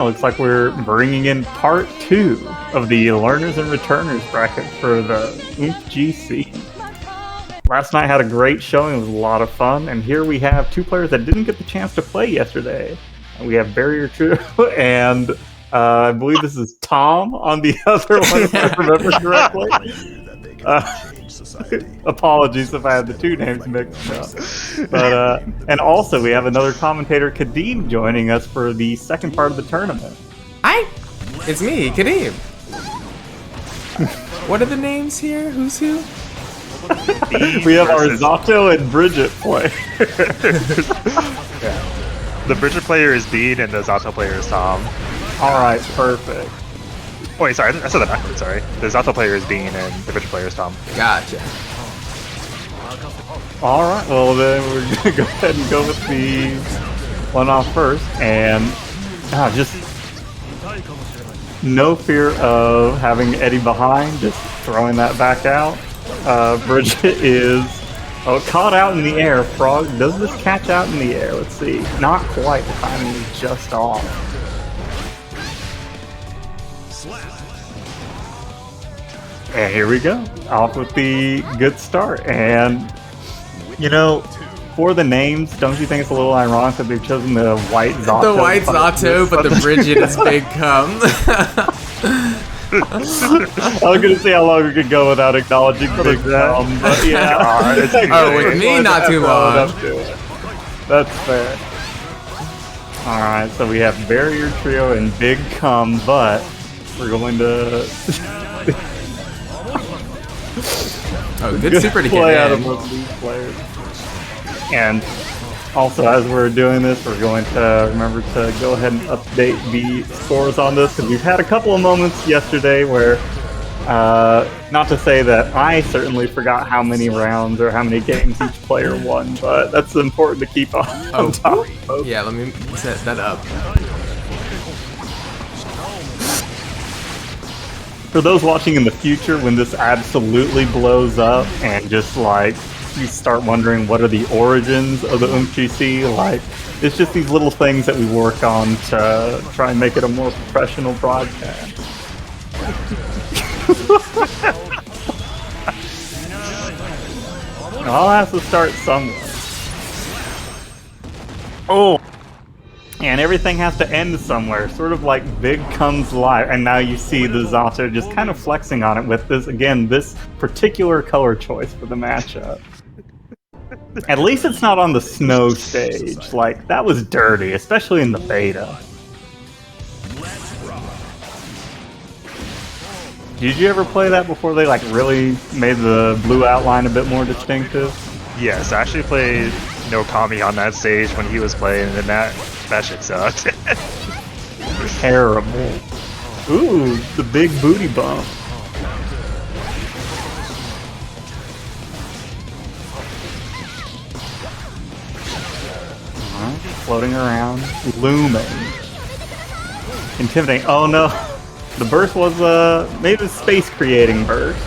Looks like we're bringing in part 2 of the learners and returners bracket for the OOMFGC. Last night had a great showing, it was a lot of fun, and here we have 2 players that didn't get the chance to play yesterday. We have Barrier Trio and I believe this is Tom on the other one, if I remember correctly. Apologies if I had the 2 names mixed up. But and also we have another commentator, Kadeem, joining us for the second part of the tournament. Hi, it's me, Kadeem. What are the names here? Who's who? We have our Zato and Bridget play. Yeah. The Bridget player is Bean and the Zato player is Tom. Alright, perfect. Oh, wait, sorry, I said that backwards, sorry. The Zato player is Bean and the Bridget player is Tom. Gotcha. Alright, well then we're gonna go ahead and go with the one off first, and just no fear of having Eddie behind, just throwing that back out. Bridget is caught out in the air. Frog, does this catch out in the air? Let's see. Not quite, the timing is just off. And here we go, off with the good start. And, you know, for the names, don't you think it's a little ironic that they've chosen the white Zato? The white Zato, but the Bridget is BigCum. I was going to see how long we could go without acknowledging BigCum, but yeah. Oh, with me, not too long. That's fair. Alright, so we have Barrier Trio and BigCum, but we're going to... Oh, good super to play get out in. of both these players. And also, as we're doing this, we're going to remember to go ahead and update the scores on this, because we've had a couple of moments yesterday where, not to say that I certainly forgot how many rounds or how many games each player won, but that's important to keep on top of. Yeah, let me set that up. For those watching in the future, when this absolutely blows up and just like you start wondering what are the origins of the OOMFGC, like it's just these little things that we work on to try and make it a more professional broadcast. I'll have to start somewhere. Oh! And everything has to end somewhere, sort of like BigCum's life. And now you see the Zato just kind of flexing on it with this, again, this particular color choice for the matchup. At least it's not on the snow stage. Like, that was dirty, especially in the beta. Did you ever play that before they like really made the blue outline a bit more distinctive? Yes, I actually played Nokami on that stage when he was playing, and that shit sucked. Terrible. Ooh, the big booty bump. Floating around, looming. Intimidating. Oh no. The burst was maybe a space creating burst.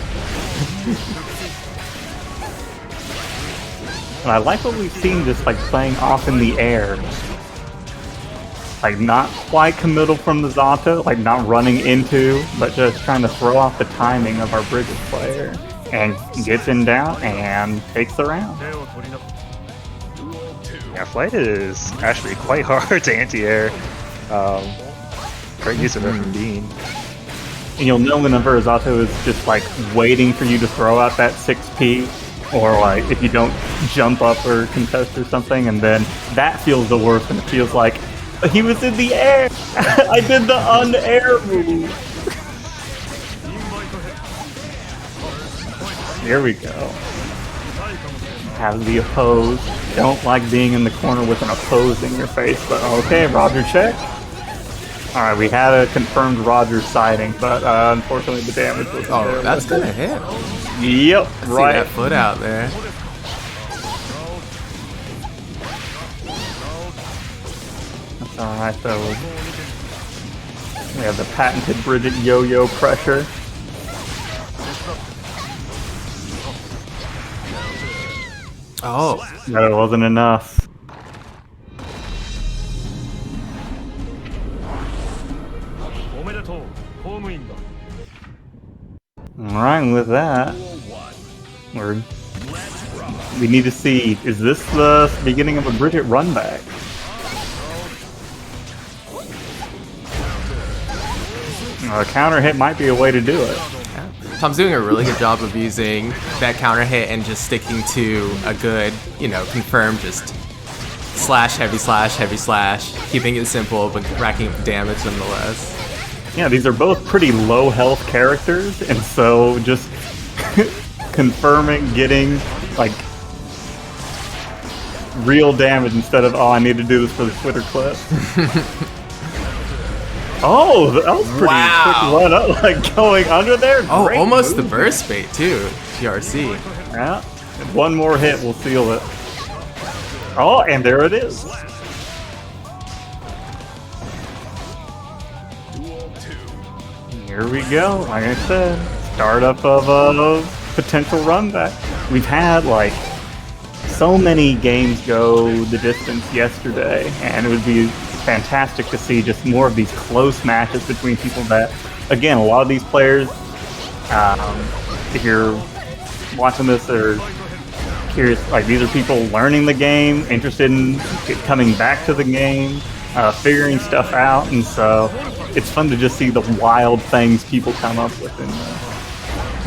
And I like what we've seen, just like playing off in the air. Like not quite committal from the Zato, like not running into, but just trying to throw off the timing of our Bridget player. And gets in down and takes the round. Yeah, flight is actually quite hard to anti-air. Great use of it from Bean. And you'll know whenever Zato is just like waiting for you to throw out that 6P, or like if you don't jump up or contest or something, and then that feels the worst, and it feels like he was in the air. I did the un-air move. Here we go. Have the oppose. Don't like being in the corner with an oppose in your face, but okay, Roger check. Alright, we had a confirmed Roger sighting, but unfortunately the damage was there. That's gonna hit. Yep, right. See that foot out there. That's alright though. We have the patented Bridget yo-yo pressure. Oh. No, it wasn't enough. Alright, with that, we need to see, is this the beginning of a Bridget run back? A counter hit might be a way to do it. Yeah. Tom's doing a really good job of using that counter hit and just sticking to a good, confirmed just slash, heavy slash, keeping it simple but racking up damage nonetheless. Yeah, these are both pretty low health characters, and so just confirming getting like real damage instead of, oh, I need to do this for the Twitter clip. Oh, that was pretty quick run up, like going under there. Oh, Great almost move. the burst bait too, GRC. Yeah, one more hit will seal it. Oh, and there it is. Here we go. Like I said, startup of a potential run back. We've had like so many games go the distance yesterday, and it would be fantastic to see just more of these close matches between people that, again, a lot of these players, if you're watching this, are curious, like these are people learning the game, interested in coming back to the game, figuring stuff out, and so it's fun to just see the wild things people come up with in there.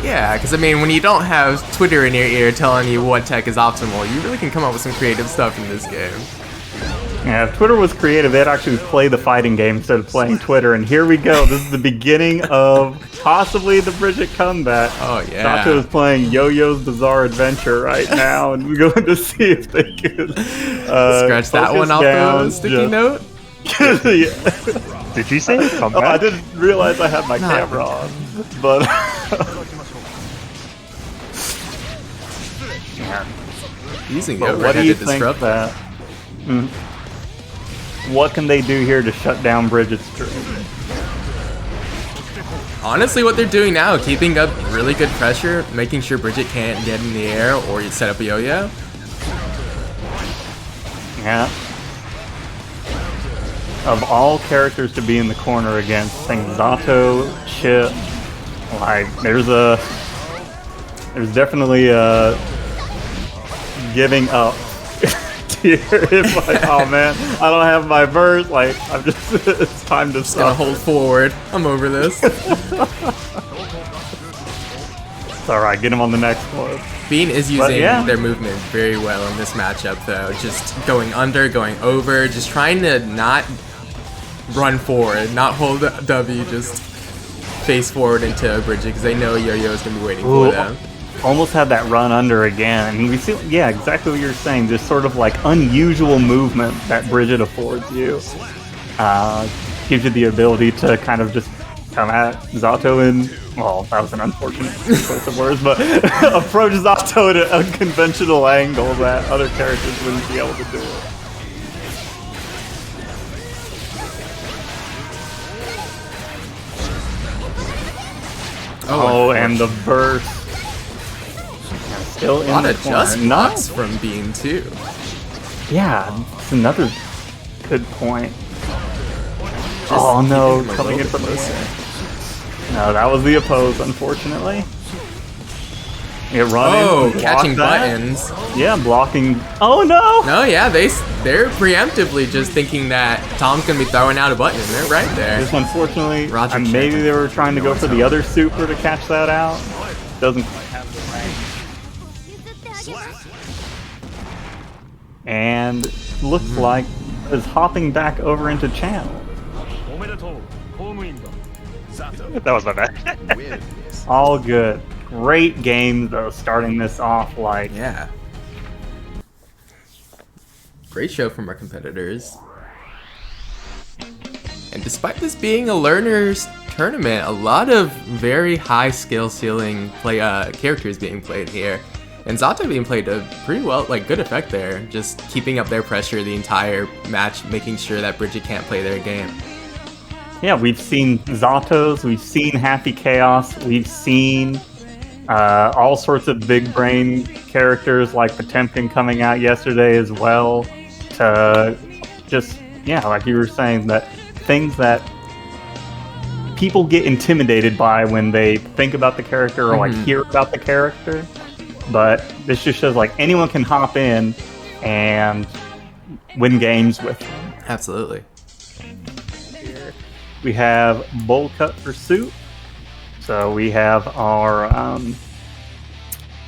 Yeah, because I mean, when you don't have Twitter in your ear telling you what tech is optimal, you really can come up with some creative stuff in this game. Yeah, if Twitter was creative, they'd actually play the fighting game instead of playing Twitter, and here we go. This is the beginning of possibly the Bridget comeback. Oh, yeah. Zato is playing Yo-Yo's Bizarre Adventure right now, and we're going to see if they can scratch that one off the sticky note. Yeah. Did you say comeback? Oh, I didn't realize I had my camera on, but Using but overhead what do you to think disrupt that? What can they do here to shut down Bridget's streak? Honestly, what they're doing now, keeping up really good pressure, making sure Bridget can't get in the air or you set up a yo-yo. Yeah. Of all characters to be in the corner against, I think Zato, Chip, like there's definitely a giving up here. It's like, oh man, I don't have my burst. Like I'm just, it's time to Just gotta hold forward. I'm over this. It's all right. Get him on the next one. Bean is using yeah. their movement very well in this matchup, though. Just going under, going over, just trying to not run forward, not hold the W, just face forward into Bridget, because they know Yo-Yo is going to be waiting for them. Almost had that run under again. And we see, yeah, exactly what you're saying. This sort of like unusual movement that Bridget affords you. Gives you the ability to kind of just come at Zato and, well, that was an unfortunate choice of words, but approach Zato at an unconventional angle that other characters wouldn't be able to do it. Oh, and the burst. Yeah, still in A lot the of corner. just blocks from Bean, too. Yeah, it's another good point. Oh no, keeping him a coming in little from bit the air. No, that was the oppose, unfortunately. Yeah, run in, catching that. buttons. Yeah, blocking. Oh no! No, yeah, they're preemptively just thinking that Tom's gonna be throwing out a button, and they're right there. Just unfortunately, Roger maybe check. they were trying to go for the other super to catch that out. Doesn't quite have the range. And looks like is hopping back over into channel. That was my bad. All good. Great game though, starting this off like. Yeah. Great show from our competitors. And despite this being a learner's tournament, a lot of very high skill ceiling characters being played here. And Zato being played a pretty well, good effect there. Just keeping up their pressure the entire match, making sure that Bridget can't play their game. Yeah, we've seen Zatos, we've seen Happy Chaos, we've seen all sorts of big brain characters like Potemkin coming out yesterday as well. To just, yeah, like you were saying, that things that people get intimidated by when they think about the character or like hear about the character. But this just shows like anyone can hop in and win games with them. Absolutely. Here we have Bowl Cut Pursuit. So we have our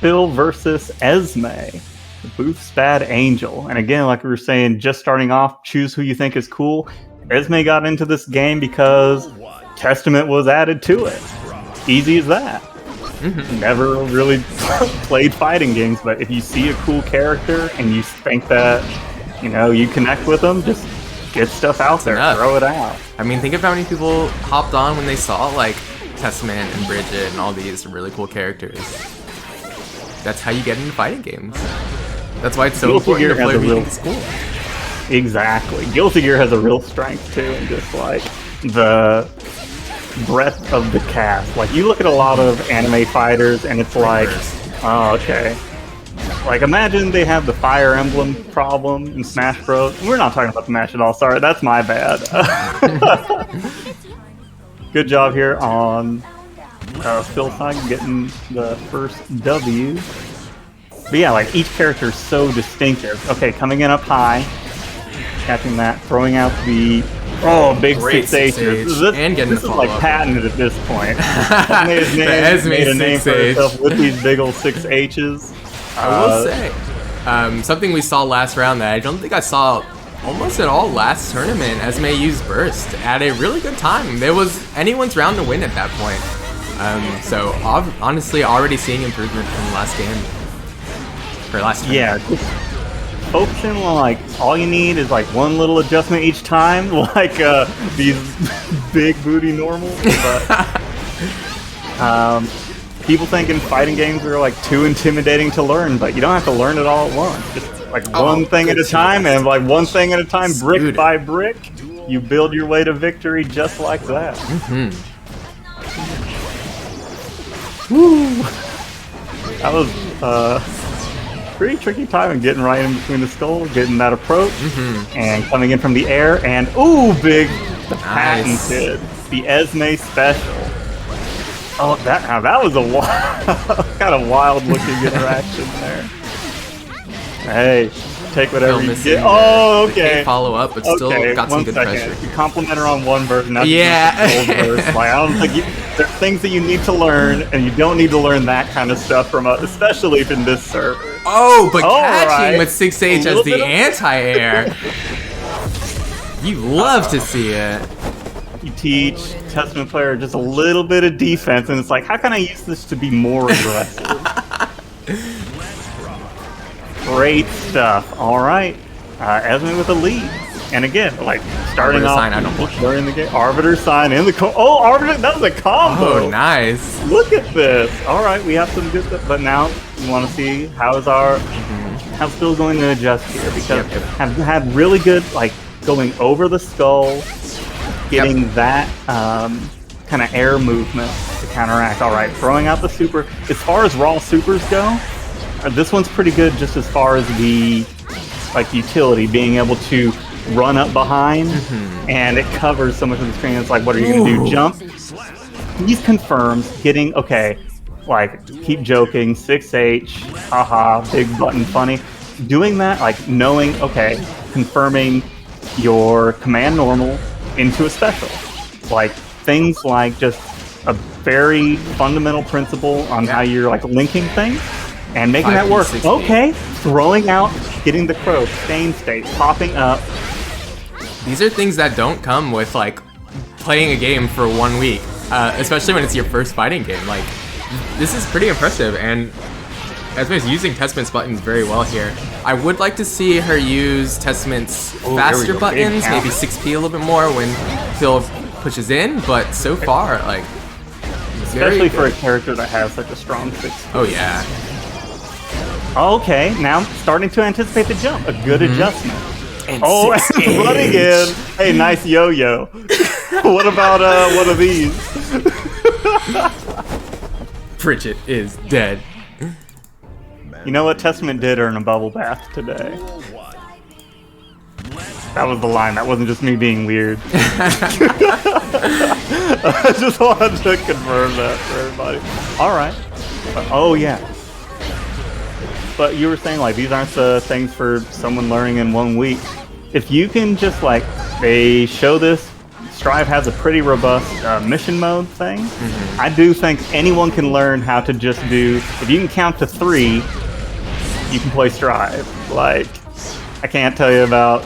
Phil versus Esme, the boothsbadangel. And again, like we were saying, just starting off, choose who you think is cool. Esme got into this game because Testament was added to it. Easy as that. Never really played fighting games, but if you see a cool character and you think that, you know, you connect with them, just get stuff out there, throw it out. I mean, think of how many people hopped on when they saw like Testament and Bridget and all these really cool characters. That's how you get into fighting games. That's why it's so important to play who is cool. Exactly. Guilty Gear has a real strength too, and just like the breadth of the cast. Like you look at a lot of anime fighters and it's like, oh, okay. Like imagine they have the Fire Emblem problem in Smash Bros. We're not talking about the match at all, sorry, that's my bad. Good job here on Phil's side getting the first W. But yeah, like each character is so distinctive. Okay, coming in up high, catching that, throwing out the big Great 6H's. And getting this the is like follow-up. patented at this point. Esme made a name for herself with these big old 6H's. I will say, something we saw last round that I don't think I saw almost at all last tournament. Esme used Burst at a really good time. There was anyone's round to win at that point. So honestly, already seeing improvement from last game. Or last tournament. Yeah. Focusing on like all you need is like one little adjustment each time, like these big booty normals. But people thinking fighting games are like too intimidating to learn, but you don't have to learn it all at once. Just like one thing at a time, and like one thing at a time, brick by brick, you build your way to victory just like that. Woo! That was pretty tricky time and getting right in between the skull, getting that approach, and coming in from the air, and big, the patented, the Esme special. Oh, that was a kind of wild looking interaction there. Hey, take whatever you get. Oh, okay. Follow up, but still got some good pressure. You compliment her on one version. Yeah. Like, I don't think there are things that you need to learn, and you don't need to learn that kind of stuff from us, especially if in this server. Oh, but catching with 6H as the anti-air. You love to see it. You teach Testament player just a little bit of defense, and it's like, how can I use this to be more aggressive? Great stuff. All right, Esme with a lead, and again, like starting off, learning the game. Arbiter sign in the Arbiter. That was a combo. Oh, nice. Look at this. All right, we have some good stuff, but now we want to see how's Phil going to adjust here, because have had really good like going over the skull, getting that kind of air movement to counteract. All right, throwing out the super. As far as raw supers go, this one's pretty good just as far as the like utility, being able to run up behind, and it covers so much of the screen. It's like, what are you going to do? Jump? These confirms getting, like, keep joking, 6H, haha, big button funny. Doing that, like, knowing, confirming your command normal into a special. Like, things like just a very fundamental principle on how you're, like, linking things and making that work. Okay, throwing out, getting the crow, staying state, popping up. These are things that don't come with, like, playing a game for 1 week, especially when it's your first fighting game. Like, this is pretty impressive, and Esme's using Testament's buttons very well here. I would like to see her use Testament's faster buttons, maybe 6P a little bit more when Phil pushes in, but so far, like, especially for a character that has such a strong 6P. Oh, yeah. Okay, now starting to anticipate the jump. A good adjustment. And and running in. Hey, nice yo-yo. What about one of these? Bridget is dead. You know what Testament did earn a bubble bath today? That was the line. That wasn't just me being weird. I just wanted to confirm that for everybody. All right. Oh yeah. But you were saying like these aren't the things for someone learning in 1 week. If you can just like, they show this, Strive has a pretty robust mission mode thing. I do think anyone can learn how to just do, if you can count to 3, you can play Strive. Like, I can't tell you about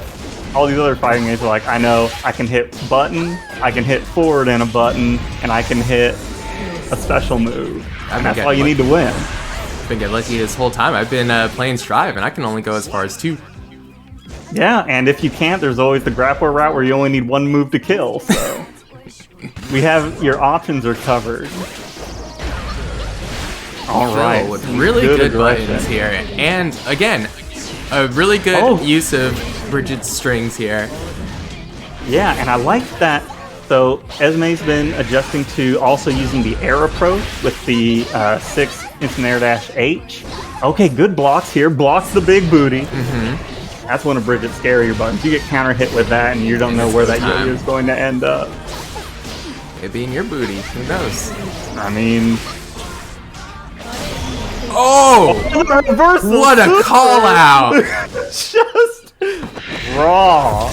all these other fighting games. Like, I know I can hit button, I can hit forward and a button, and I can hit a special move. And that's all you need to win. I've been getting lucky this whole time. I've been playing Strive, and I can only go as far as 2. Yeah, and if you can't, there's always the grappler route where you only need 1 move to kill, so... we have... your options are covered. Alright. With really good buttons here. And, again, a really good use of Bridget's strings here. Yeah, and I like that. So, Esme's been adjusting to also using the air approach with the 6 instant air dash H. Okay, good blocks here. Blocks the big booty. That's one of Bridget's scarier buttons. You get counter hit with that, and you don't know where that yo-yo is going to end up. It be in your booty. Who knows? I mean... Oh! What a call out! Just raw.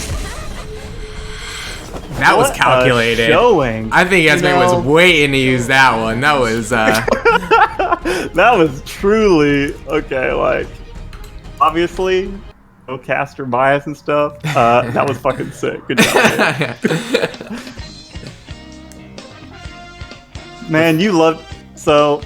That was calculated. Showing. I think Esme was waiting to use that one. That was that was truly okay. Like, obviously, no caster bias and stuff. That was fucking sick. Good job, man. You love so.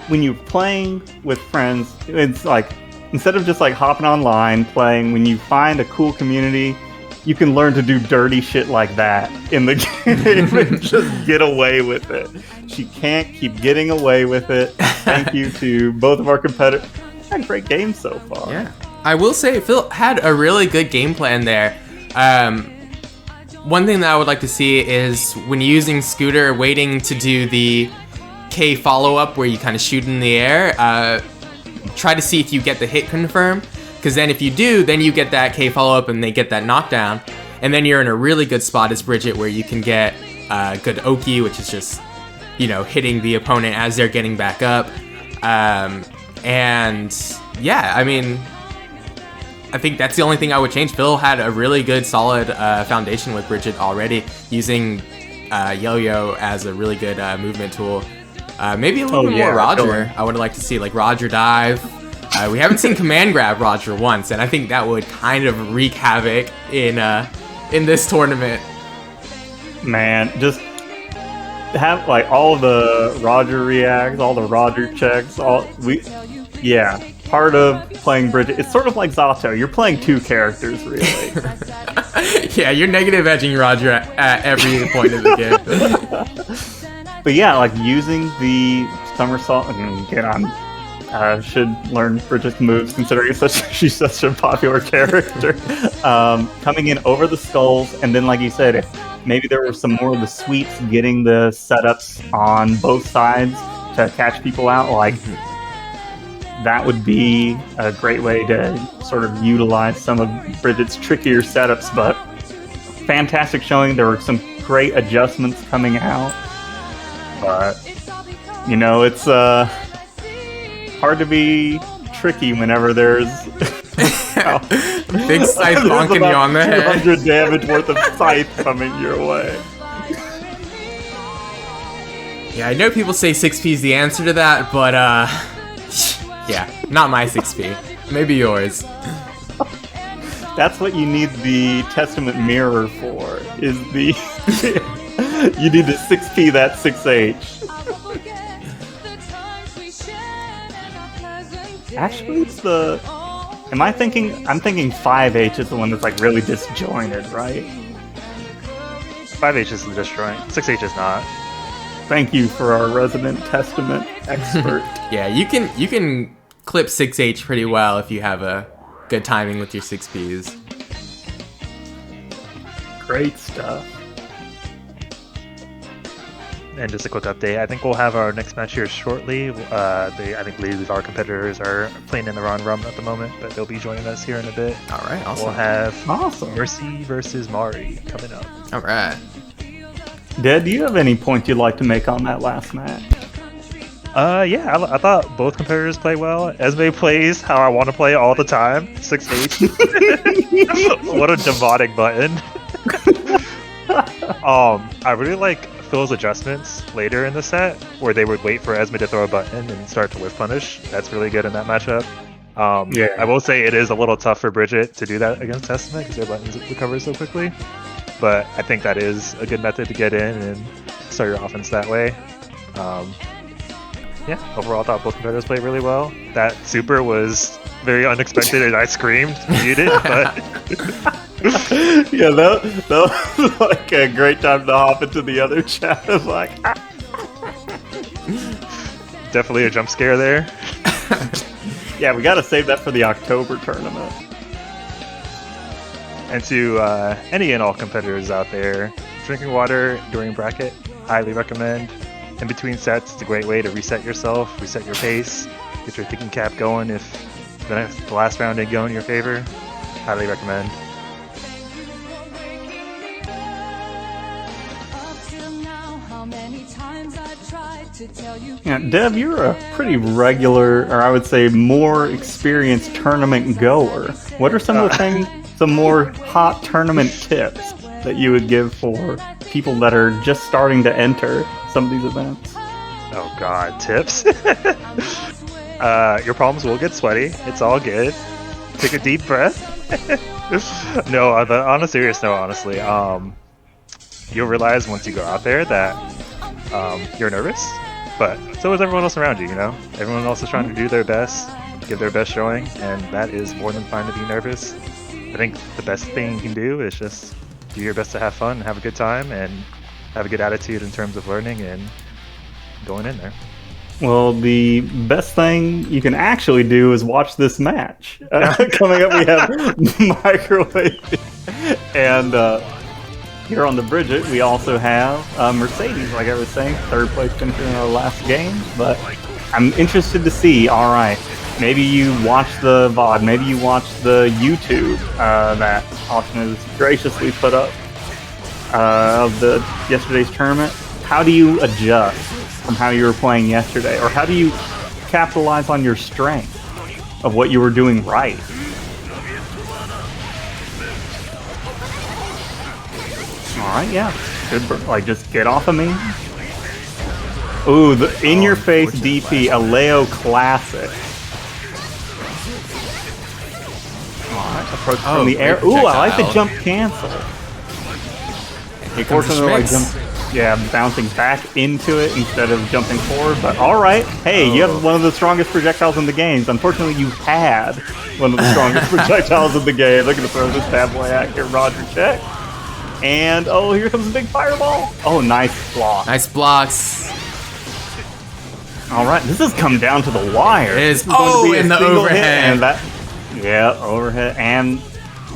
When you're playing with friends, it's like, instead of just like hopping online playing, when you find a cool community, you can learn to do dirty shit like that in the game and just get away with it. She can't keep getting away with it. Thank you to both of our competitors. Had a great game so far. Yeah. I will say Phil had a really good game plan there. One thing that I would like to see is when using Scooter, waiting to do the K follow-up where you kind of shoot in the air, try to see if you get the hit confirm, because then if you do, then you get that K follow-up and they get that knockdown, and then you're in a really good spot as Bridget where you can get good Oki, which is just, you know, hitting the opponent as they're getting back up. And yeah, I mean, I think that's the only thing I would change. Phil had a really good solid foundation with Bridget already, using yo-yo as a really good movement tool. Maybe a little bit more Roger. I would like to see like Roger dive. We haven't seen command grab Roger once, and I think that would kind of wreak havoc in this tournament. Man, just have like all the Roger reacts, all the Roger checks, part of playing Bridget. It's sort of like Zato. You're playing 2 characters, really. Yeah, you're negative edging Roger at every point of the game. But yeah, like using the somersault, and again, I should learn Bridget's moves considering she's such a popular character. Coming in over the skulls, and then like you said, if maybe there were some more of the sweeps, getting the setups on both sides to catch people out, like that would be a great way to sort of utilize some of Bridget's trickier setups. But fantastic showing. There were some great adjustments coming out. But, you know, it's hard to be tricky whenever there's big scythe bonking you on the head. 200 damage worth of scythe coming your way. Yeah, I know people say 6P is the answer to that, but yeah, not my 6P. Maybe yours. That's what you need the Testament mirror for, is the... you need to 6P that 6H. Actually, it's the... I'm thinking 5H is the one that's like really disjointed, right? 5H is the disjoint. 6H is not. Thank you for our resident Testament expert. Yeah, you can clip 6H pretty well if you have a good timing with your 6Ps. Great stuff. And just a quick update, I think we'll have our next match here shortly. I believe our competitors are playing in the wrong room at the moment, but they'll be joining us here in a bit. Alright, awesome. We'll have Mercy versus Mari coming up. Alright. Dad, do you have any points you'd like to make on that last match? Yeah, I thought both competitors play well. Esme plays how I want to play all the time. 6-8. What a demonic button. I really like Phil's adjustments later in the set, where they would wait for Esme to throw a button and start to whiff punish. That's really good in that matchup. Yeah. I will say it is a little tough for Bridget to do that against Esme because their buttons recover so quickly. But I think that is a good method to get in and start your offense that way. Yeah, overall, I thought both competitors played really well. That super was very unexpected, and I screamed, muted, but Yeah, that was like a great time to hop into the other chat. I was like, definitely a jump scare there. yeah, we gotta save that for the October tournament. And to any and all competitors out there, drinking water during bracket, highly recommend. In between sets, it's a great way to reset yourself, reset your pace, get your thinking cap going if the last round didn't go in your favor. Highly recommend. Yeah, Dev, you're a pretty regular, or I would say more experienced tournament goer. What are some of the things, some more hot tournament tips that you would give for people that are just starting to enter some of these events? Oh god, tips? Your palms will get sweaty. It's all good. Take a deep breath. No, on a serious note, honestly, you'll realize once you go out there that you're nervous, but so is everyone else around you, you know? Everyone else is trying to do their best, give their best showing, and that is more than fine to be nervous. I think the best thing you can do is just do your best to have fun, have a good time, and have a good attitude in terms of learning and going in there. Well, the best thing you can actually do is watch this match. Coming up, we have Microwavey. And here on the Bridget, we also have Mercedes, like I was saying, third place finisher in our last game. But I'm interested to see, all right, maybe you watch the VOD, maybe you watch the YouTube that Austin has graciously put up of yesterday's tournament. How do you adjust from how you were playing yesterday? Or how do you capitalize on your strength of what you were doing right? Alright, yeah. Good, like, just get off of me. Ooh, the in-your-face DP, a Leo classic. Alright, approach from the air. Ooh, I like the jump cancel. Here comes the Schmitz. Yeah, bouncing back into it instead of jumping forward, but alright. Hey, you have one of the strongest projectiles in the games. Unfortunately, you had one of the strongest projectiles in the game. Look at the throw this bad boy out here, Roger check. And, oh, here comes a big fireball. Oh, nice block. Nice blocks. Alright, this has come down to the wire. It is. Oh, and the overhead. And yeah, overhead. And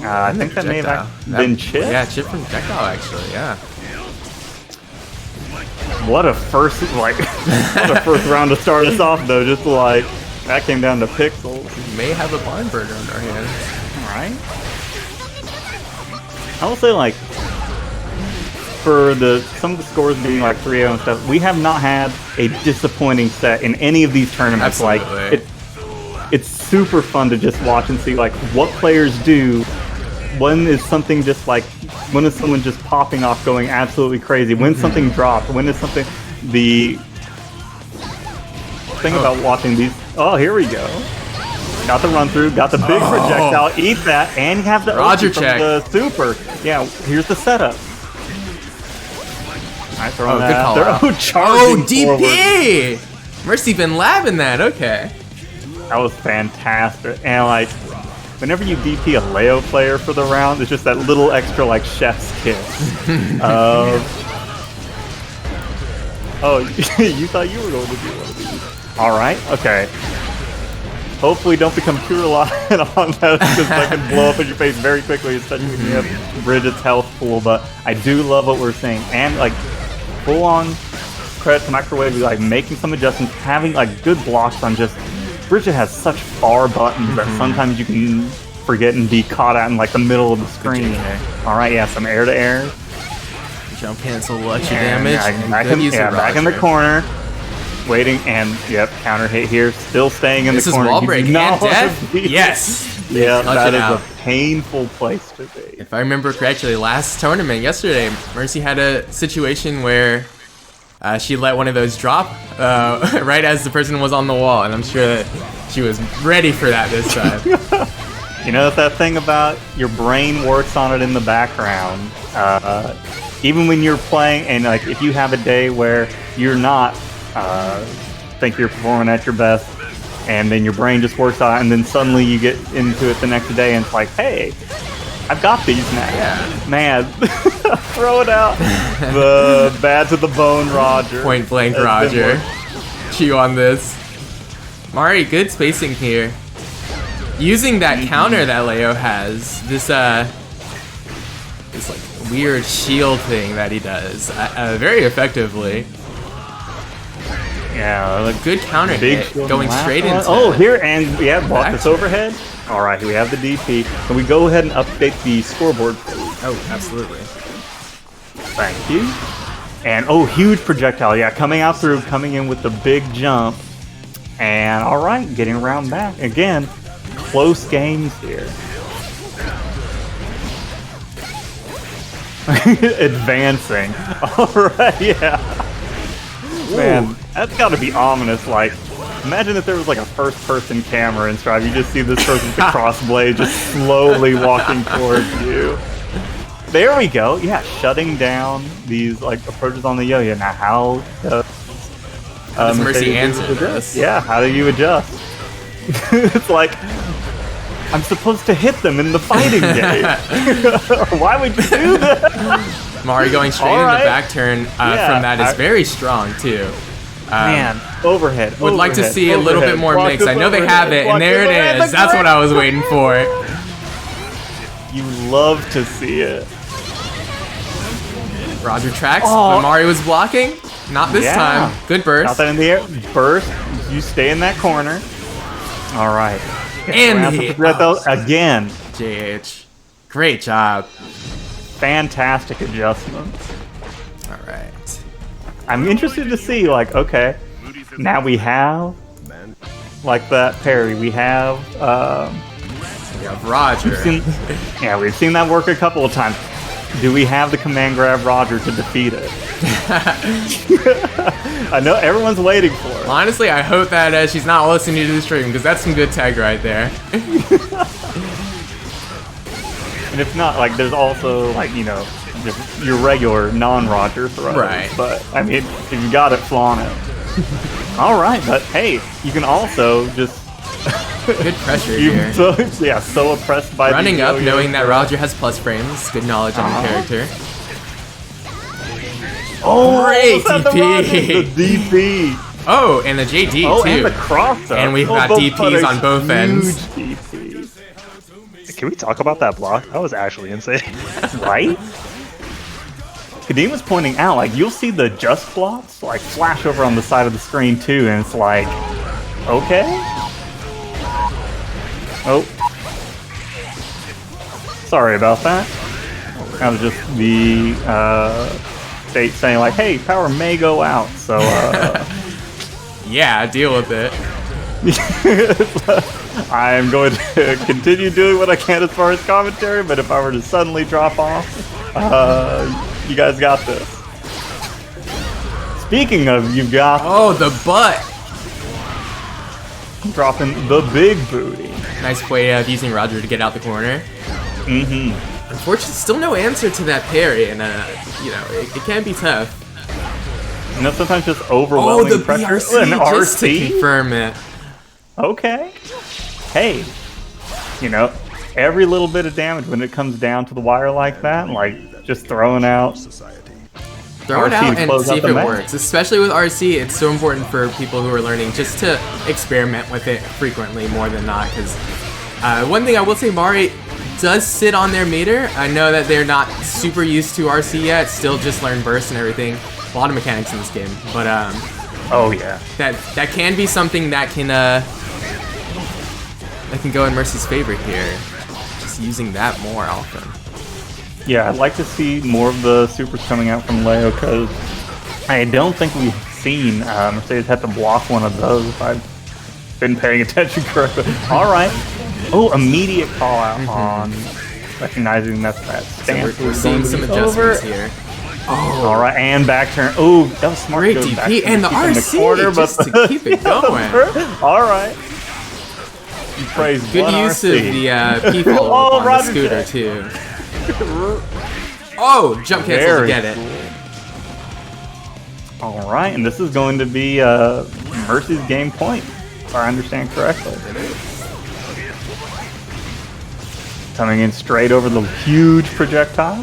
I think that may have been chip. Yeah, chip from projectile, actually, yeah. What a first round to start us off, though. Just like that came down to pixels. We may have a barn burner on our hands. All right. I will say, like, for some of the scores being like 3-0 and stuff, we have not had a disappointing set in any of these tournaments. Absolutely. Like, it's super fun to just watch and see like what players do. When is something just like, when is someone just popping off going absolutely crazy? When something drops? When is something, the thing about watching these, oh, here we go. Got the run through, got the big projectile, eat that, and you have the Roger from check. the super. Yeah, here's the setup. Alright, throwing good that call out there. out. Charging DP! Mercy been labbing that, okay. That was fantastic. And like, whenever you DP a Leo player for the round, it's just that little extra like chef's kiss. Oh, you thought you were going to do one of these. Alright, okay. Hopefully don't become too reliant on that because that can blow up in your face very quickly, especially when you have Bridget's health pool. But I do love what we're seeing. And like, full on credit to Microwavey, like making some adjustments, having like good blocks on just, Bridget has such far buttons that sometimes you can forget and be caught out in like the middle of the screen. Alright, yeah, some air to air. Jump cancel, will let you damage. And back, good in, use of back in the Roger. corner. Waiting, and yep, counter hit here. Still staying in This the is corner. wall You break do not and want to death. be- Yes. Yeah, Clutch that it is out. a painful place to be. If I remember correctly, last tournament yesterday, Mercy had a situation where she let one of those drop right as the person was on the wall, and I'm sure that she was ready for that this time. You know that thing about your brain works on it in the background. Even when you're playing, and like if you have a day where you're not think you're performing at your best, and then your brain just works on it, and then suddenly you get into it the next day, and it's like, hey, I've got these now. Yeah. Man, throw it out. The bad to the bone, Roger. Point blank, That's been Roger. Chew on this. Mari, good spacing here. Using that counter that Leo has, this like weird shield thing that he does, very effectively. Yeah, A good counter hit, shield going in the straight last into. one. Oh, here, and we have blocked back this to it. overhead. All right, we have the DP, and we go ahead and update the scoreboard, please. Oh, absolutely. Thank you. And oh, huge projectile. Yeah, coming out through, coming in with the big jump. And all right, getting around back again. Close games here. Advancing. All right, yeah. Man, that's got to be ominous. Like, imagine if there was like a first-person camera in Strive. You just see this person with the crossblade just slowly walking towards you. There we go. Yeah, shutting down these like approaches on the yo-yo. Now, how does Mercy Mercedes answer adjust? this? Yeah, how do you adjust? It's like I'm supposed to hit them in the fighting game. Why would you do that? Mari going straight All into right. back turn from that is very strong too. Man, overhead. Would like to see a little bit more Block mix. this I know they overhead, have it, block and there this it overhead. is. That's what I was waiting for. You love to see it. Roger tracks, Oh. but Mari was blocking. Not this Yeah. time. Good Out burst. that in the air. Burst. You stay in that corner. All right. And Around the- for projectiles again. JH. Great job. Fantastic adjustments. All right. I'm interested to see, like, okay, now we have, like that parry. We have, We have Roger. we've seen that work a couple of times. Do we have the command grab Roger to defeat it? I know everyone's waiting for it. Honestly, I hope that she's not listening to the stream because that's some good tag right there. And if not, like, there's also, like, you know, just your regular non-Roger throws. Right. But, I mean, if you got it, flaunt it. All right, but hey, you can also just... Good pressure you here. so oppressed by Running the up, yo-yo knowing that throw. Roger has plus frames. Good knowledge on the character. Oh, Great almost had the DP. Roger, the DP. Oh, and the JD Oh, too. and the cross up. And we've got both DPs players, on both ends. Huge DPs. Can we talk about that block? That was actually insane. Right? Kadeem was pointing out, like, you'll see the just blocks, like, flash over on the side of the screen, too, and it's like, okay. Oh. Sorry about that. That was just the, state saying, like, hey, power may go out, so, Yeah, deal with it. I'm going to continue doing what I can as far as commentary, but if I were to suddenly drop off, you guys got this. Speaking of you got Oh, the butt. dropping the big booty. Nice play of using Roger to get out the corner. Mm-hmm. Unfortunately, still no answer to that parry, and you know, it can be tough. You know, sometimes just Oh, overwhelming the pressure. BRC, An just to RC? confirm it. Okay. Hey, you know, every little bit of damage when it comes down to the wire like that, like just throwing out. Throw it RC out to and close see out if the it match. works. Especially with RC, it's so important for people who are learning just to experiment with it frequently more than not. Because one thing I will say, Mari does sit on their meter. I know that they're not super used to RC yet. Still just learn burst and everything. A lot of mechanics in this game, but Oh yeah. that can be something that can go in Mercy's favor here. Just using that more often. Yeah, I'd like to see more of the supers coming out from Leo, because I don't think we've seen Mercedes have to block one of those if I've been paying attention correctly. Alright. Oh, immediate call out on recognizing that stance. So we're seeing some adjustments here. Oh. Alright, and back turn. Oh, that was smart. Great DP, DP, and the RC, corner, just but to keep it going. Alright. You praise Good one use RC. of the P follow on the scooter, too. Oh, jump cancel to get it. Cool. Alright, and this is going to be Mercy's game point, if I understand correctly. Coming in straight over the huge projectile.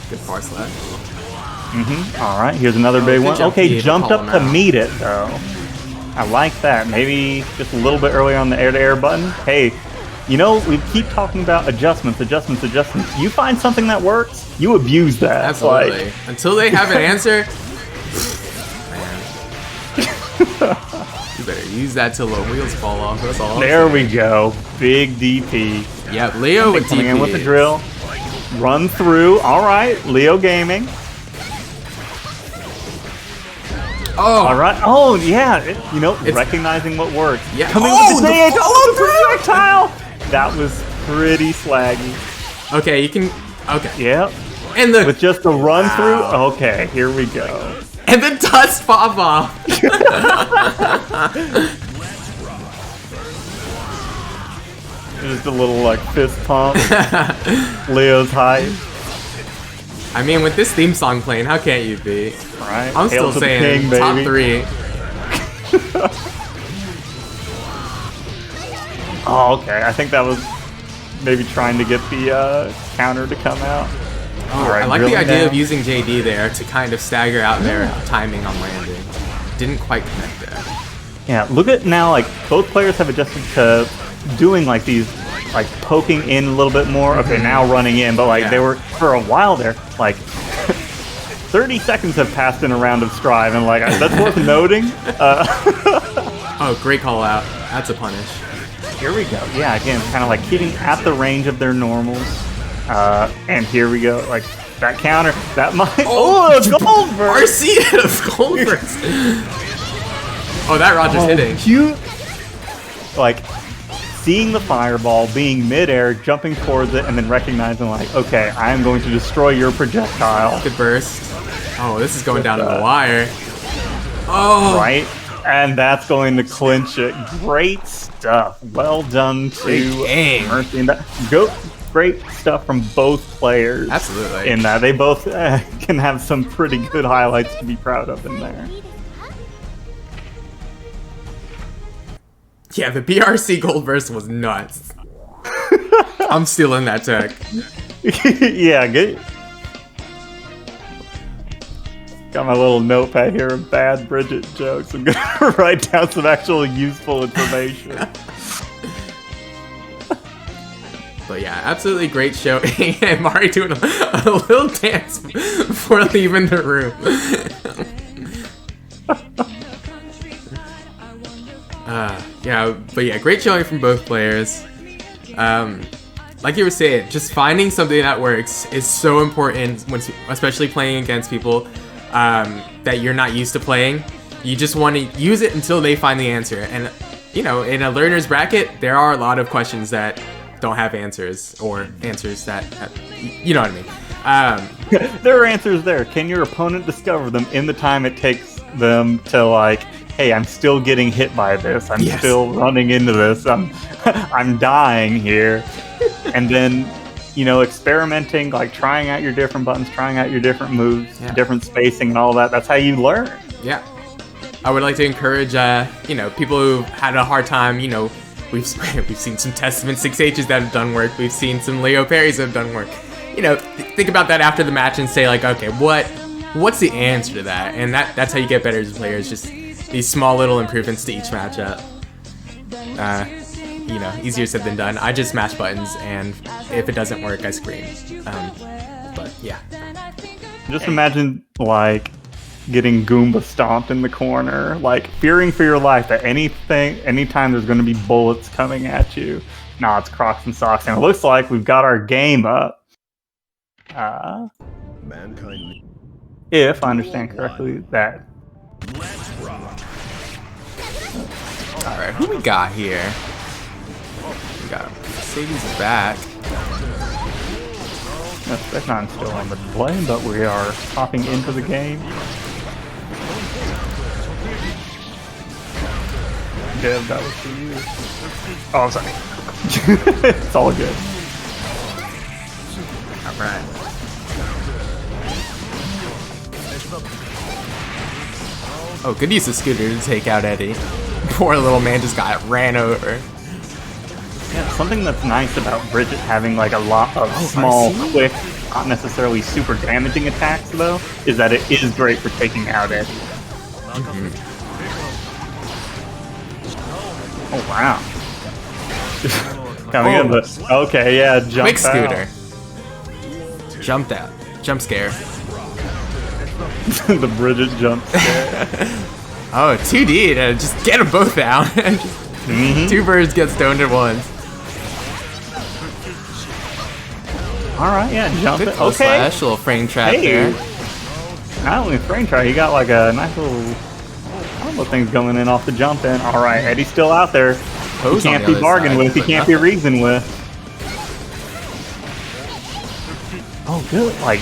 Good far slash. Alright, here's another big one. Okay, jumped up to meet it, though. I like that. Maybe just a little bit earlier on the air-to-air button. Hey, you know, we keep talking about adjustments. You find something that works, you abuse that. Absolutely. Like, until they have an answer, man. You better use that till the wheels fall off. That's all. There we go. Big DP. Yep, Leo with coming DP. in with the drill. Run through. Alright, Leo Gaming. Oh. Alright. Oh, yeah. You know, recognizing what works. Yeah. Coming with the stage. Oh, the projectile! That was pretty slaggy. Okay, you can... Okay. Yep. And the... With just a run through? Okay, here we go. And the dust pop off. Just a little, like, fist pump. Leo's hype. I mean, with this theme song playing, how can't you be? Right. I'm still saying king, top baby. 3. Oh, okay. I think that was maybe trying to get the counter to come out. Oh, Right, I like the idea down. of using JD there to kind of stagger out their timing on landing. Didn't quite connect there. Yeah, look at now, like, both players have adjusted to doing, like, these, like, poking in a little bit more. Okay, now running in, but, like, they were, for a while there, like, 30 seconds have passed in a round of Strive, and, like, that's worth noting. Oh, great call out. That's a punish. Here we go. Yeah, again, kind of, like, keeping at the range of their normals. And here we go, like, that counter, that might... Oh, a gold burst! RC hit a gold burst! Oh, that Roger's hitting. Cute. Like, seeing the fireball, being midair, jumping towards it, and then recognizing, like, okay, I am going to destroy your projectile. Good burst. Oh, this is going down to the wire. Oh! Right? And that's going to clinch it. Great stuff. Well done to Mercy. And that, great stuff from both players. Absolutely. In that they both can have some pretty good highlights to be proud of in there. Yeah, the BRC gold burst was nuts. I'm stealing that tech. Yeah, good. Got my little notepad here of bad Bridget jokes. I'm gonna write down some actual useful information. But yeah, absolutely great show. And Mari doing a little dance before leaving the room. Yeah, but yeah, great showing from both players. Like you were saying, just finding something that works is so important, when, especially playing against people that you're not used to playing. You just want to use it until they find the answer. And, you know, in a learner's bracket, there are a lot of questions that don't have answers, or answers that have, you know what I mean. There are answers there. Can your opponent discover them in the time it takes them to, like, hey, I'm still getting hit by this. I'm still running into this. I'm dying here. And then, you know, experimenting, like trying out your different buttons, trying out your different moves, different spacing and all that. That's how you learn. Yeah. I would like to encourage, you know, people who've had a hard time, you know, we've seen some Testament 6Hs that have done work. We've seen some Leo parries that have done work. You know, think about that after the match and say, like, okay, what's the answer to that? And that's how you get better as players, just these small little improvements to each matchup. You know, easier said than done. I just smash buttons, and if it doesn't work, I scream. But yeah. Just imagine, like, getting Goomba stomped in the corner, like fearing for your life that anytime there's going to be bullets coming at you, Nah, it's Crocs and Socks, and it looks like we've got our game up. Mankind. If I understand correctly, that. Alright, who we got here? We got Sadie's back. That's not still on the display, but we are hopping into the game. Dev, that was for you. Oh, I'm sorry. It's all good. Alright. Oh, good use of Scooter to take out Eddie. Poor little man just got ran over. Yeah, something that's nice about Bridget having like a lot of small, quick, not necessarily super damaging attacks though, is that it is great for taking out Eddie. Oh wow. Coming in, but okay, yeah, jump Quick Scooter. Jumped out. Jump scare. The Bridget jump scare. Oh, 2D to just get them both down. Two birds get stoned at once. Alright, yeah, jump Good it. close Okay. slash, little frame trap there. Not only frame trap, you got like a nice little combo things going in off the jump in. Alright, Eddie's still out there. He Pose on can't the be other bargained side, with, he but can't be nothing. reasoned with. Oh, good. Like,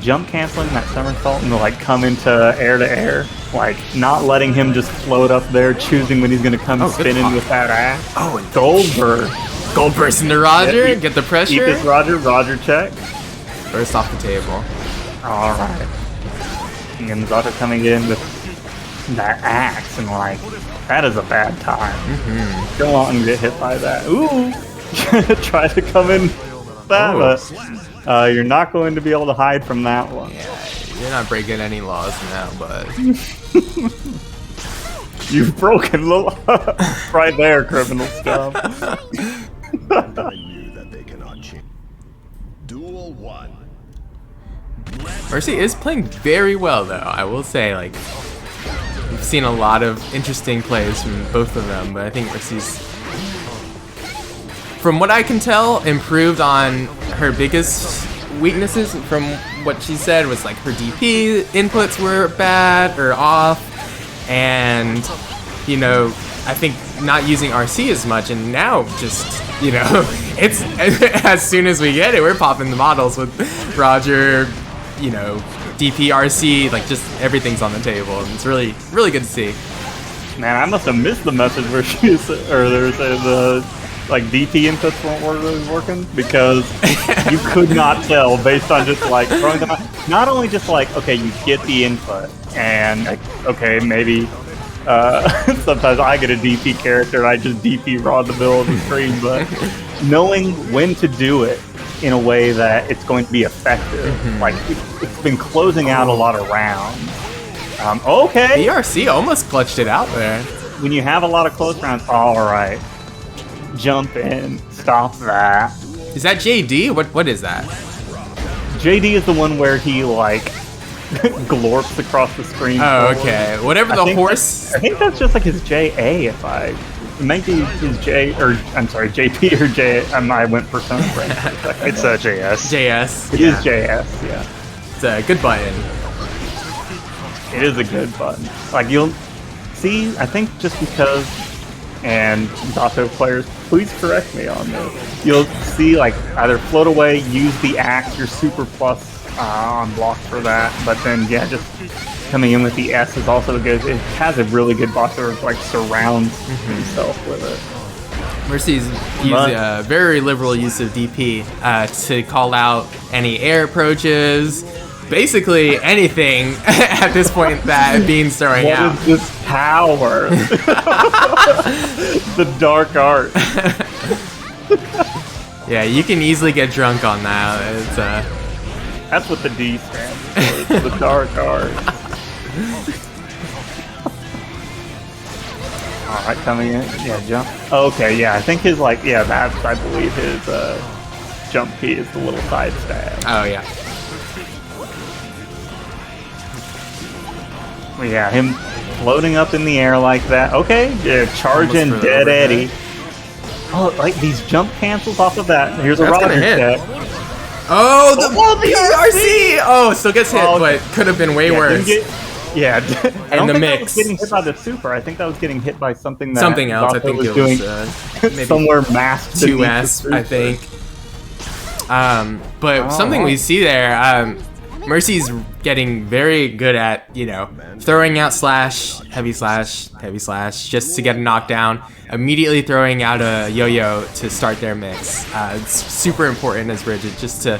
jump canceling that somersault and like come into air to air. Like, not letting him just float up there, choosing when he's going to come Oh, good spinning pop. with that axe. Oh, and Goldberg. gold burst into Roger. Yeah, Get the Keep pressure. this, Roger. Roger check. Burst off the table. Alright. And Zato coming in with that axe, and like, that is a bad time. Don't want him to get hit by that. Ooh! Try to come in with that, but you're not going to be able to hide from that one. Yeah, you're not breaking any laws now, but You've broken the law. Right there, criminal stuff. Mankind knew that they cannot change. Duel 1. Mercy is playing very well, though. I will say, like, we've seen a lot of interesting plays from both of them, but I think Mercy's, from what I can tell, improved on her biggest weaknesses. From what she said was like her DP inputs were bad or off, and you know, I think not using RC as much, and now just, you know, it's as soon as we get it, we're popping the models with Roger, you know, DP, RC, like just everything's on the table, and it's really, really good to see. Man, I must have missed the message where she said, or there was the like DP inputs weren't really working, because you could not tell based on just like throwing them out. Not only just like, okay, you get the input, and like, okay, maybe sometimes I get a DP character and I just DP raw in the middle of the screen, but knowing when to do it in a way that it's going to be effective. Like, it's been closing out a lot of rounds. Okay! BRC almost clutched it out there. When you have a lot of close rounds, alright. Jump in, stop that. Is that JD? What is that? JD is the one where he, like, glorps across the screen. Oh, forward. okay. Whatever the horse. I think that's just like his JA, if I... It might be his J, or I'm sorry, JP or J. I went Persona brain for a second. It's JS. JS. It is JS, yeah. It's a good button. It is a good button. Like, you'll see, I think just because, and Zato players, please correct me on this, you'll see, like, either float away, use the axe, your super plus on block for that, but then, yeah, just coming in with the S is also good. It has a really good box that, like, surrounds himself with it. Mercy's used a very liberal use of DP to call out any air approaches, basically anything at this point that Bean's throwing out. What is this power? The dark art. Yeah, you can easily get drunk on that. It's That's what the D stands for. It's the dark art. Alright, coming in. Yeah, jump. Okay, yeah, I think his, like, yeah, that's, I believe his jump key is the little side stab. oh yeah. Yeah, him floating up in the air like that. Okay, yeah, charging Almost for the dead overhead. Eddie. Oh, like these jump cancels off of that. Here's a That's gonna Roger hit. check. Oh, the PRC! PRC! Oh, still gets hit, Oh, but could have been way Yeah, worse. yeah, I don't the think that mix. was getting hit by the super. I think that was getting hit by something that Something else. I Zato think was it doing was maybe somewhere masked beneath the 2S, I super. think. But something wow. we see there, Mercy's getting very good at, throwing out heavy slash, just to get a knockdown, immediately throwing out a yo-yo to start their mix. It's super important as Bridget just to,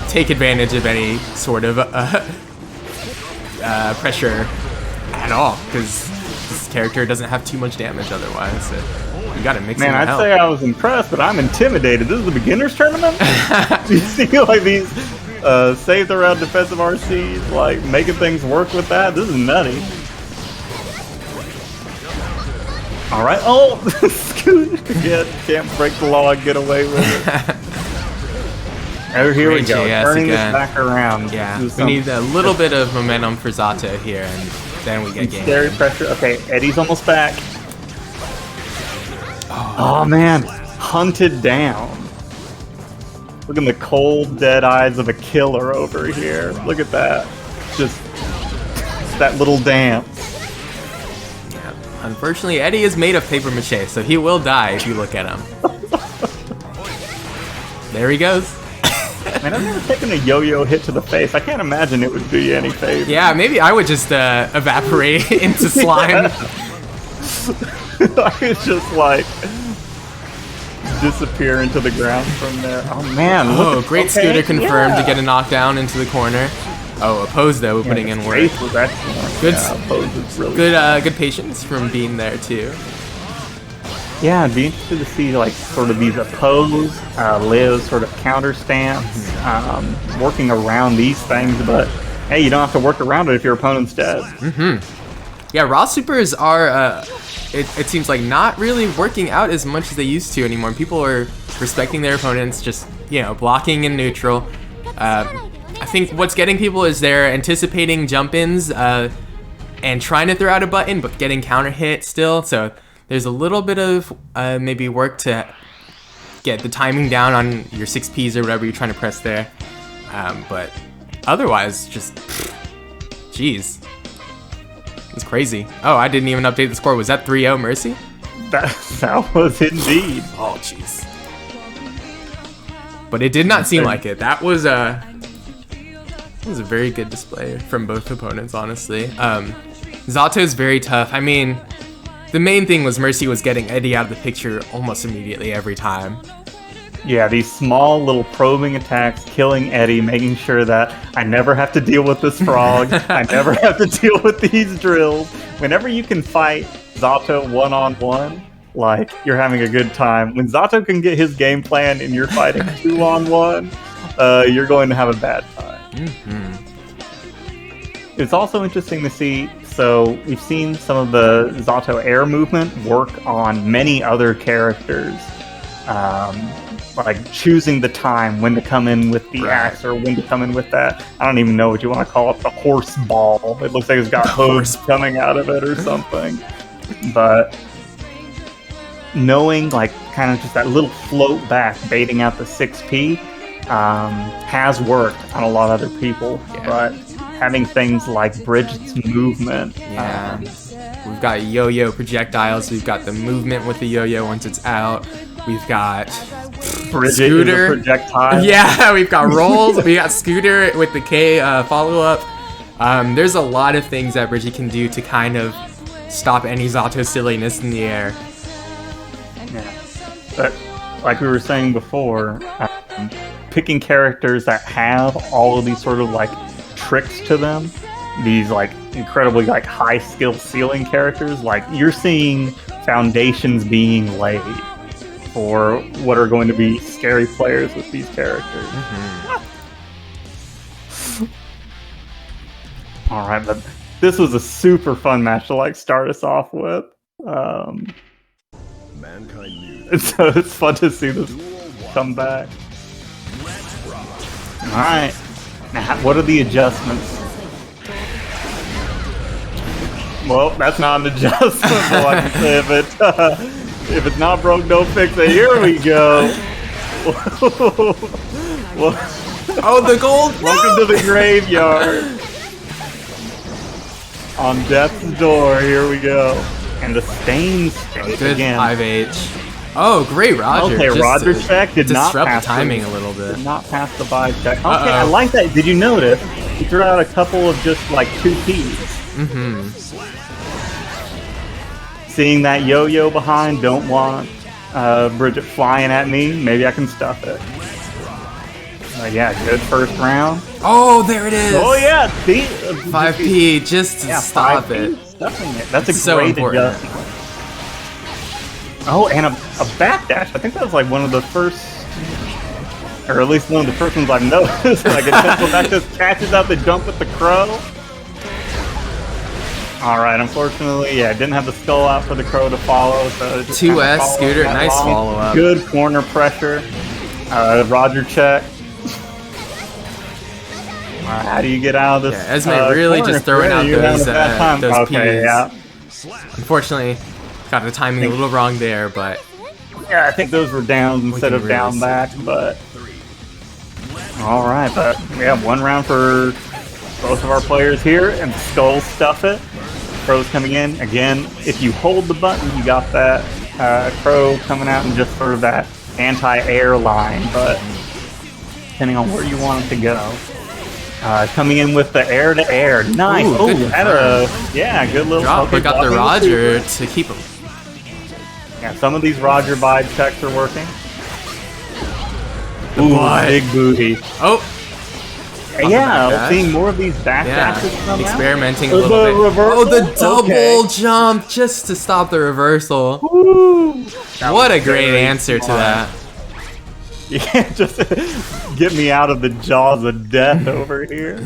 take advantage of any sort of pressure at all, because this character doesn't have too much damage otherwise. So you gotta mix Man, it I'd out. say I was impressed, but I'm intimidated. This is the beginners tournament? You see like these save the round defensive RCs, like making things work with that? This is nutty. Alright, oh! Scoot again, can't break the law and get away with it. Oh, here we Great go, JS turning again. this back around. Yeah, This is we need some a little bit of momentum for Zato here, and then we get game. scary pressure. Okay, Eddie's almost back. Oh man, hunted down. Look at the cold, dead eyes of a killer over here. Look at that. Just that little dance. Yeah. Unfortunately, Eddie is made of paper mache, so he will die if you look at him. There he goes. Man, I've never taken a yo-yo hit to the face. I can't imagine it would do you any favor. Yeah, maybe I would just evaporate into slime. I could just like disappear into the ground from there. Oh man! Oh, look at- great okay, scooter confirmed yeah. to get a knockdown into the corner. Oh, opposed though, putting in work. Face was excellent. Good- Yeah, Pose was really Good patience from being there too. Yeah, I'd be interested to see like sort of these oppose, live sort of counter stance, working around these things. But hey, you don't have to work around it if your opponent's dead. Yeah, raw supers are, it seems like not really working out as much as they used to anymore. People are respecting their opponents, just, blocking in neutral. I think what's getting people is they're anticipating jump-ins and trying to throw out a button, but getting counter hit still. So there's a little bit of maybe work to get the timing down on your 6Ps or whatever you're trying to press there. But otherwise, just, jeez. It's crazy. Oh, I didn't even update the score. Was that 3-0 Mercy? That was indeed. Oh, jeez. But it did not seem like it. That was a very good display from both opponents, honestly. Zato is very tough. I mean, the main thing was Mercy was getting Eddie out of the picture almost immediately every time. Yeah, these small little probing attacks, killing Eddie, making sure that I never have to deal with this frog. I never have to deal with these drills. Whenever you can fight Zato one-on-one, like, you're having a good time. When Zato can get his game plan and you're fighting 2-on-1, you're going to have a bad time. It's also interesting to see, so we've seen some of the Zato air movement work on many other characters. Like choosing the time when to come in with the axe or when to come in with that. I don't even know what you want to call it, the horse ball. It looks like it's got hooves coming out of it or something. But knowing like kind of just that little float back, baiting out the 6P, has worked on a lot of other people. Yeah. But having things like Bridget's movement. Yeah. We've got yo-yo projectiles. We've got the movement with the yo-yo once it's out. We've got Bridget Scooter. is a projectile. Yeah, we've got rolls. We got Scooter with the K follow-up. There's a lot of things that Bridget can do to kind of stop any Zato silliness in the air. Yeah. But like we were saying before, picking characters that have all of these sort of like tricks to them, these like incredibly like high skill ceiling characters, like you're seeing foundations being laid for what are going to be scary players with these characters. All right, but this was a super fun match to like start us off with. Mankind knew So it's fun to see this come back. All right, now what are the adjustments? Well, that's not an adjustment, all I can say of it. If it's not broke, don't fix it. Here we go. Oh, the gold! Welcome to the graveyard. On death's door, here we go. And the stain state Good again. 5H. Oh, great, Roger. Okay, Just Roger to check did not disrupt pass the timing the, a little bit. Did not pass the buy check. Okay, Uh-oh. I like that. Did you notice? He threw out a couple of just like 2 Ps. Mm-hmm. Seeing that yo-yo behind, don't want Bridget flying at me. Maybe I can stuff it. Yeah, good first round. Oh, there it is! Oh yeah, see? 5P, just to stop 5P, it. stuffing it. That's a So great important. adjustment. Oh, and a backdash. I think that was like one of the first, or at least one of the first ones I've noticed. Like a simple back just catches out the jump with the crow. Alright, unfortunately, yeah, didn't have the skull out for the crow to follow. So just 2S, kinda followed Scooter, that nice line. follow-up. Good corner pressure. Roger check. How do you get out of this? Yeah, Esme really corner? just throwing out You're having those, a bad time. those Okay, Ps. yeah. Unfortunately, got the timing a little wrong there, but Yeah, I think those were downs instead can of down really back, but... Alright, but we have 1 round for both of our players here, and Skull stuff it. Crow's coming in. Again, if you hold the button, you got that crow coming out and just sort of that anti-air line, but depending on where you want it to go. Coming in with the air-to-air. Nice! Ooh, good yeah, good little... drop, okay, but got the blocking Roger to keep him. Yeah, some of these Roger buy checks are working. The Ooh, butt. big booty. Oh, Yeah, backdash. seeing more of these back yeah, dashes come out. experimenting a The little bit. reversal? Oh, the double Okay. jump just to stop the reversal. Woo! That What a was great very answer to smart. that. You can't just get me out of the jaws of death over here.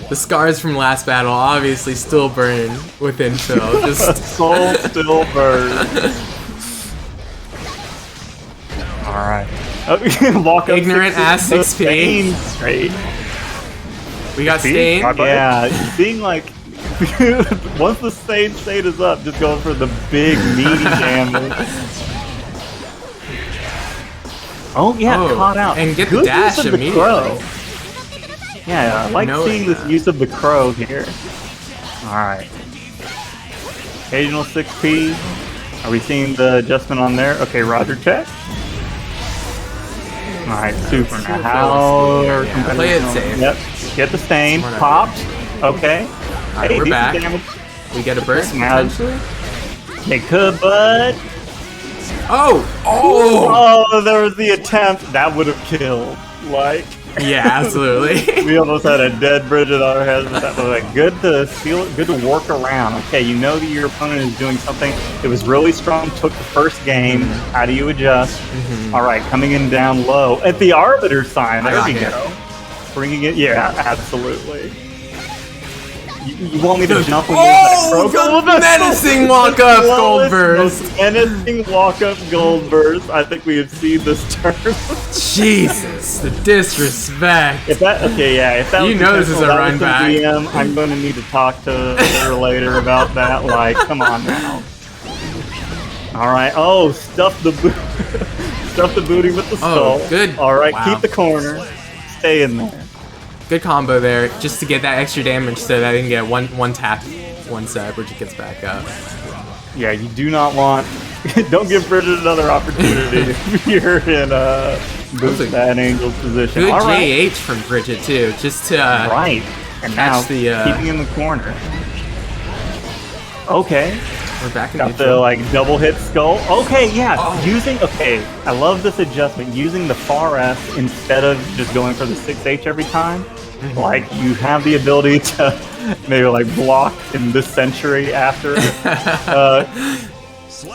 The scars from last battle obviously still burn within Phil. Just Soul still burns. Alright. Walk up Ignorant ass 6P. Stain straight. we got See? Stain. Yeah, seeing like once the stain state is up, just going for the big meaty damage. Oh yeah, Oh, caught out. and get the Good dash use of the immediately. crow. Yeah, I like Knowing seeing this that. use of the crow here. Alright. Occasional 6P. Are we seeing the adjustment on there? Okay, Roger check. Alright, super. Now how are Yeah, competitors play it going? safe. Yep. Get the stain. Smart idea. Popped. Okay. Alright, Hey, we're decent back. damage. We get a burst Now- potentially. They could, but... Oh! Oh! Oh, there was the attempt. That would have killed. Like... Yeah, absolutely. We almost had a dead Bridget on our heads, but that was like good to seal it, good to work around. Okay, you know that your opponent is doing something. It was really strong, took the first game. How do you adjust? Alright, coming in down low. At the Arbiter sign, I there got we hit. go. Bringing it, yeah, absolutely. You want me to jump when Oh, there's that the crow? menacing walk-up gold burst. Most menacing walk-up gold burst. I think we have seen this turn. Jesus, the disrespect. If that if that You was know this is a intentional, that run was back. some DM, I'm going to need to talk to her later about that. Like, come on now. All right. Oh, stuff the stuff the booty with the skull. good. All right, Wow. keep the corner. Stay in there. Good combo there, just to get that extra damage so that I can get one tap once Bridget gets back up. Yeah, you do not want. Don't give Bridget another opportunity if you're in Boost Bad Angel's position. Good All right. JH from Bridget too, just to Right. And now catch the, keeping in the corner. Okay. we're back in Got the neutral. like double hit skull. Okay, yeah. Oh. Okay, I love this adjustment. Using the far S instead of just going for the 6H every time. Like you have the ability to maybe like block in this century after.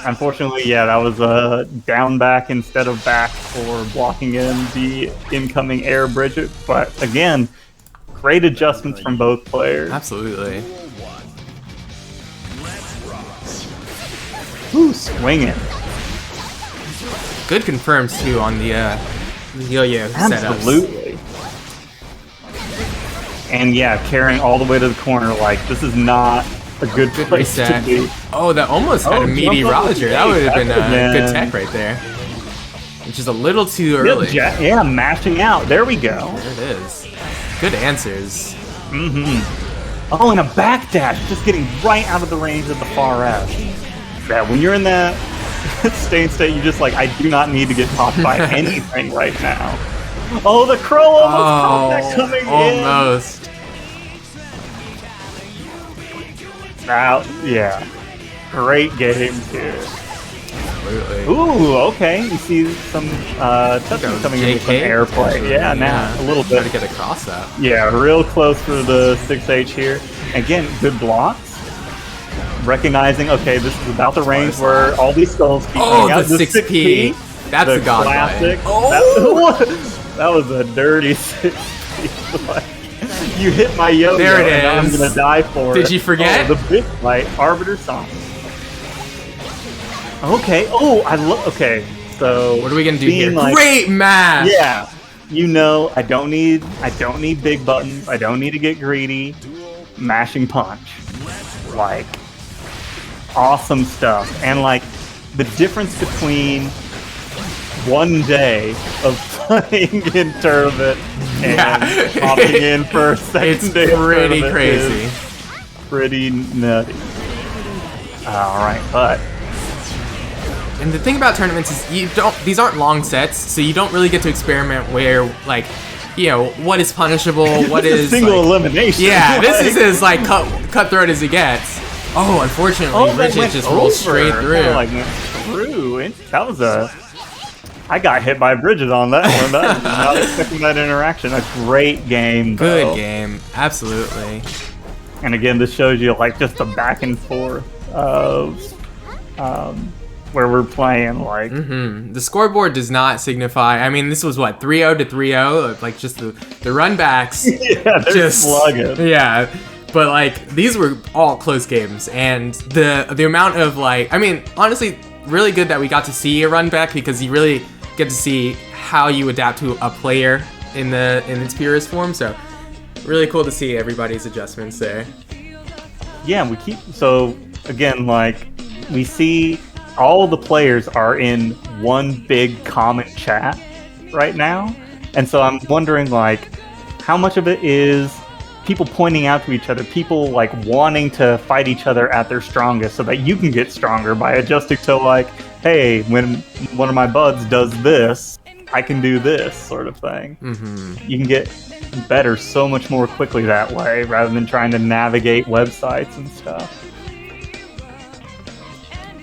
Unfortunately, yeah, that was down back instead of back for blocking in the incoming air Bridget. But again, great adjustments from both players. Absolutely. Ooh, swinging. Good confirms too on the yo-yo setups. Absolutely. And yeah, carrying all the way to the corner. Like this is not a good place reset. to be. Oh, that almost had a meaty jump up with Roger. the That would have been yeah. good tech right there. Which is a little too early. Yeah, mashing out. There we go. There it is. Good answers. Oh, and a backdash, just getting right out of the range of the far S. Yeah, when you're in that state, you're just like, I do not need to get topped by anything right now. Oh, the crow almost caught that coming almost. in. Yeah. Great game, dude. Absolutely. Ooh, okay. You see some touches coming in with some airplay. Yeah, now a little bit. Try to get across that. Yeah, real close for the 6H here. Again, good blocks. Recognizing, okay, this is about the range where all these skulls keep coming out. The 6P. That's the a god classic. Oh! That was a dirty 6P. Like, you hit my yo-yo There it and I'm is. gonna die for it. Did you forget? Oh, the big fight, Arbiter Song. Okay. Oh, okay. So What are we gonna do here? like, Great match. Yeah. You know, I don't need big buttons. I don't need to get greedy. Mashing punch. Like, awesome stuff. And like, the difference between one day of playing in tournament and hopping in for a second It's day of pretty tournament crazy. is pretty nutty. Alright, but And the thing about tournaments is these aren't long sets, so you don't really get to experiment where, like, you know, what is punishable, what is single like, elimination. Yeah, this is as like cutthroat as it gets. Oh, unfortunately, that Bridget went just rolled over. straight through. Kinda like went through. That was I got hit by Bridget on that one. That was not expecting that interaction. A great game, though. Good game, absolutely. And again, this shows you like just the back and forth of where we're playing. Like, The scoreboard does not signify. I mean, this was what 3-0 to 3-0, like just the run backs. yeah, they're just slugging. Yeah. But like these were all close games, and the amount of like, I mean, honestly, really good that we got to see a run back because you really get to see how you adapt to a player in its purest form. So really cool to see everybody's adjustments there. Yeah, so again, like, we see all the players are in one big common chat right now, and so I'm wondering like how much of it is people pointing out to each other, people like wanting to fight each other at their strongest so that you can get stronger by adjusting to like, hey, when one of my buds does this, I can do this sort of thing. You can get better so much more quickly that way rather than trying to navigate websites and stuff.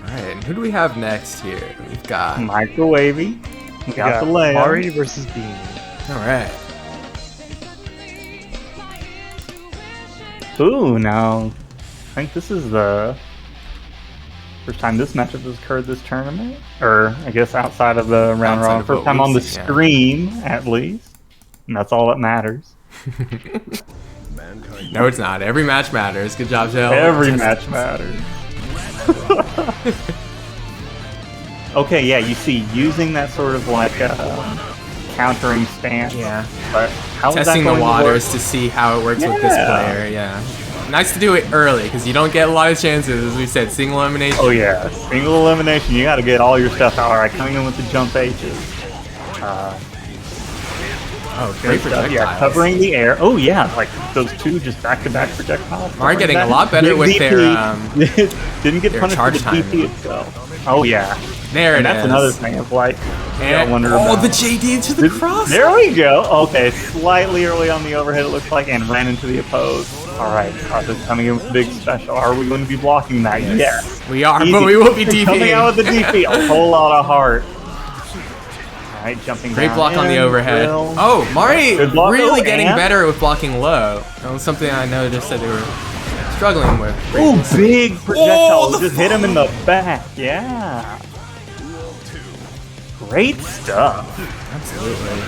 Alright, and who do we have next here? We've got Microwavey. We got the layup. Mari versus Bean. Alright. Ooh, now I think this is the first time this matchup has occurred this tournament, or I guess outside of the round robin, first time on the stream at least, and that's all that matters. No, it's not. Every match matters. Good job, Joe. Every match matters. Okay, yeah, you see, using that sort of like countering stance. Yeah. But how is that Testing the going to waters work? to see how it works with this player, yeah. Nice to do it early, because you don't get a lot of chances, as we said, single elimination. Oh yeah, single elimination, you gotta get all your stuff out. Alright, coming in with the jump H's. Great projectiles. Yeah, covering the air. Oh yeah, like those two just back-to-back projectiles. Mari getting a lot better with their didn't get their punished for charge the time. DP itself. Oh yeah. There And it that's is. another thing of like, I And, wonder about. the JD to the cross. There we go. Okay, slightly early on the overhead it looks like, and ran into the opposed. Alright, Sato's coming in with a big special. Are we going to be blocking that? Yes. We are, Easy. but we will be DPing. Coming out with the DP, a whole lot of heart. Alright, jumping Great down block on the in, overhead. Will. Oh, Mari Good block. really Oh, getting and- better with blocking low. That was something I noticed that they were struggling with. Ooh, big projectile. Oh, the Just hit him in the back. Yeah. Great stuff. Absolutely.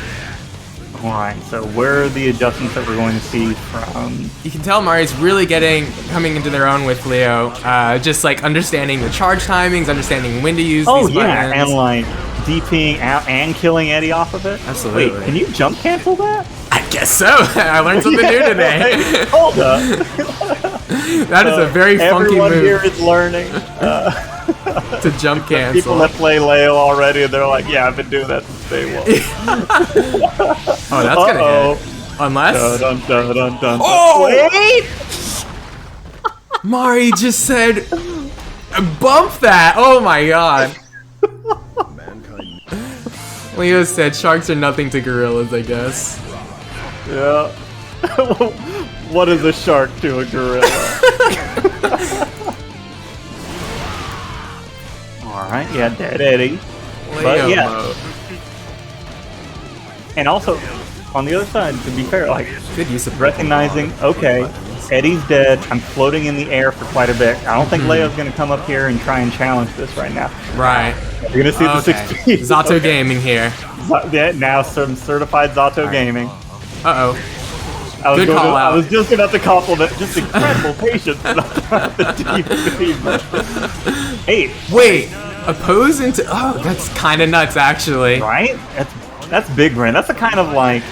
Alright, so where are the adjustments that we're going to see from... You can tell Mari's really coming into their own with Leo. Just like understanding the charge timings, understanding when to use Oh these yeah, buttons. and like DPing out and killing Eddie off of it. Absolutely. Wait, can you jump cancel that? guess so. I learned something new today. Like, hold up. That is a very funky Everyone here move is learning. to jump People cancel. that play Leo already, and they're like, yeah, I've been doing that since day one. Oh, that's gonna hit. Unless Dun, dun, dun, dun, Oh! Wait! Mari just said, "Bump that!" Oh my god. Mankind. Leo said, "Sharks are nothing to gorillas, I guess." Yeah. What is a shark to a gorilla? Alright, yeah, Dead Eddie. Leo yeah. mode. And also, on the other side, to be fair, like, Good use of recognizing, okay, Eddie's dead, I'm floating in the air for quite a bit. I don't think Leo's gonna come up here and try and challenge this right now. Right. You're gonna see the Okay. 16. Zato Gaming here. Yeah, now some certified Zato Gaming. Uh-oh. I Good call out. I was just about to compliment just incredible patience about the DP. Hey, Wait. Oppose into... Oh, that's kind of nuts, actually. right? That's big brain. That's the kind of like.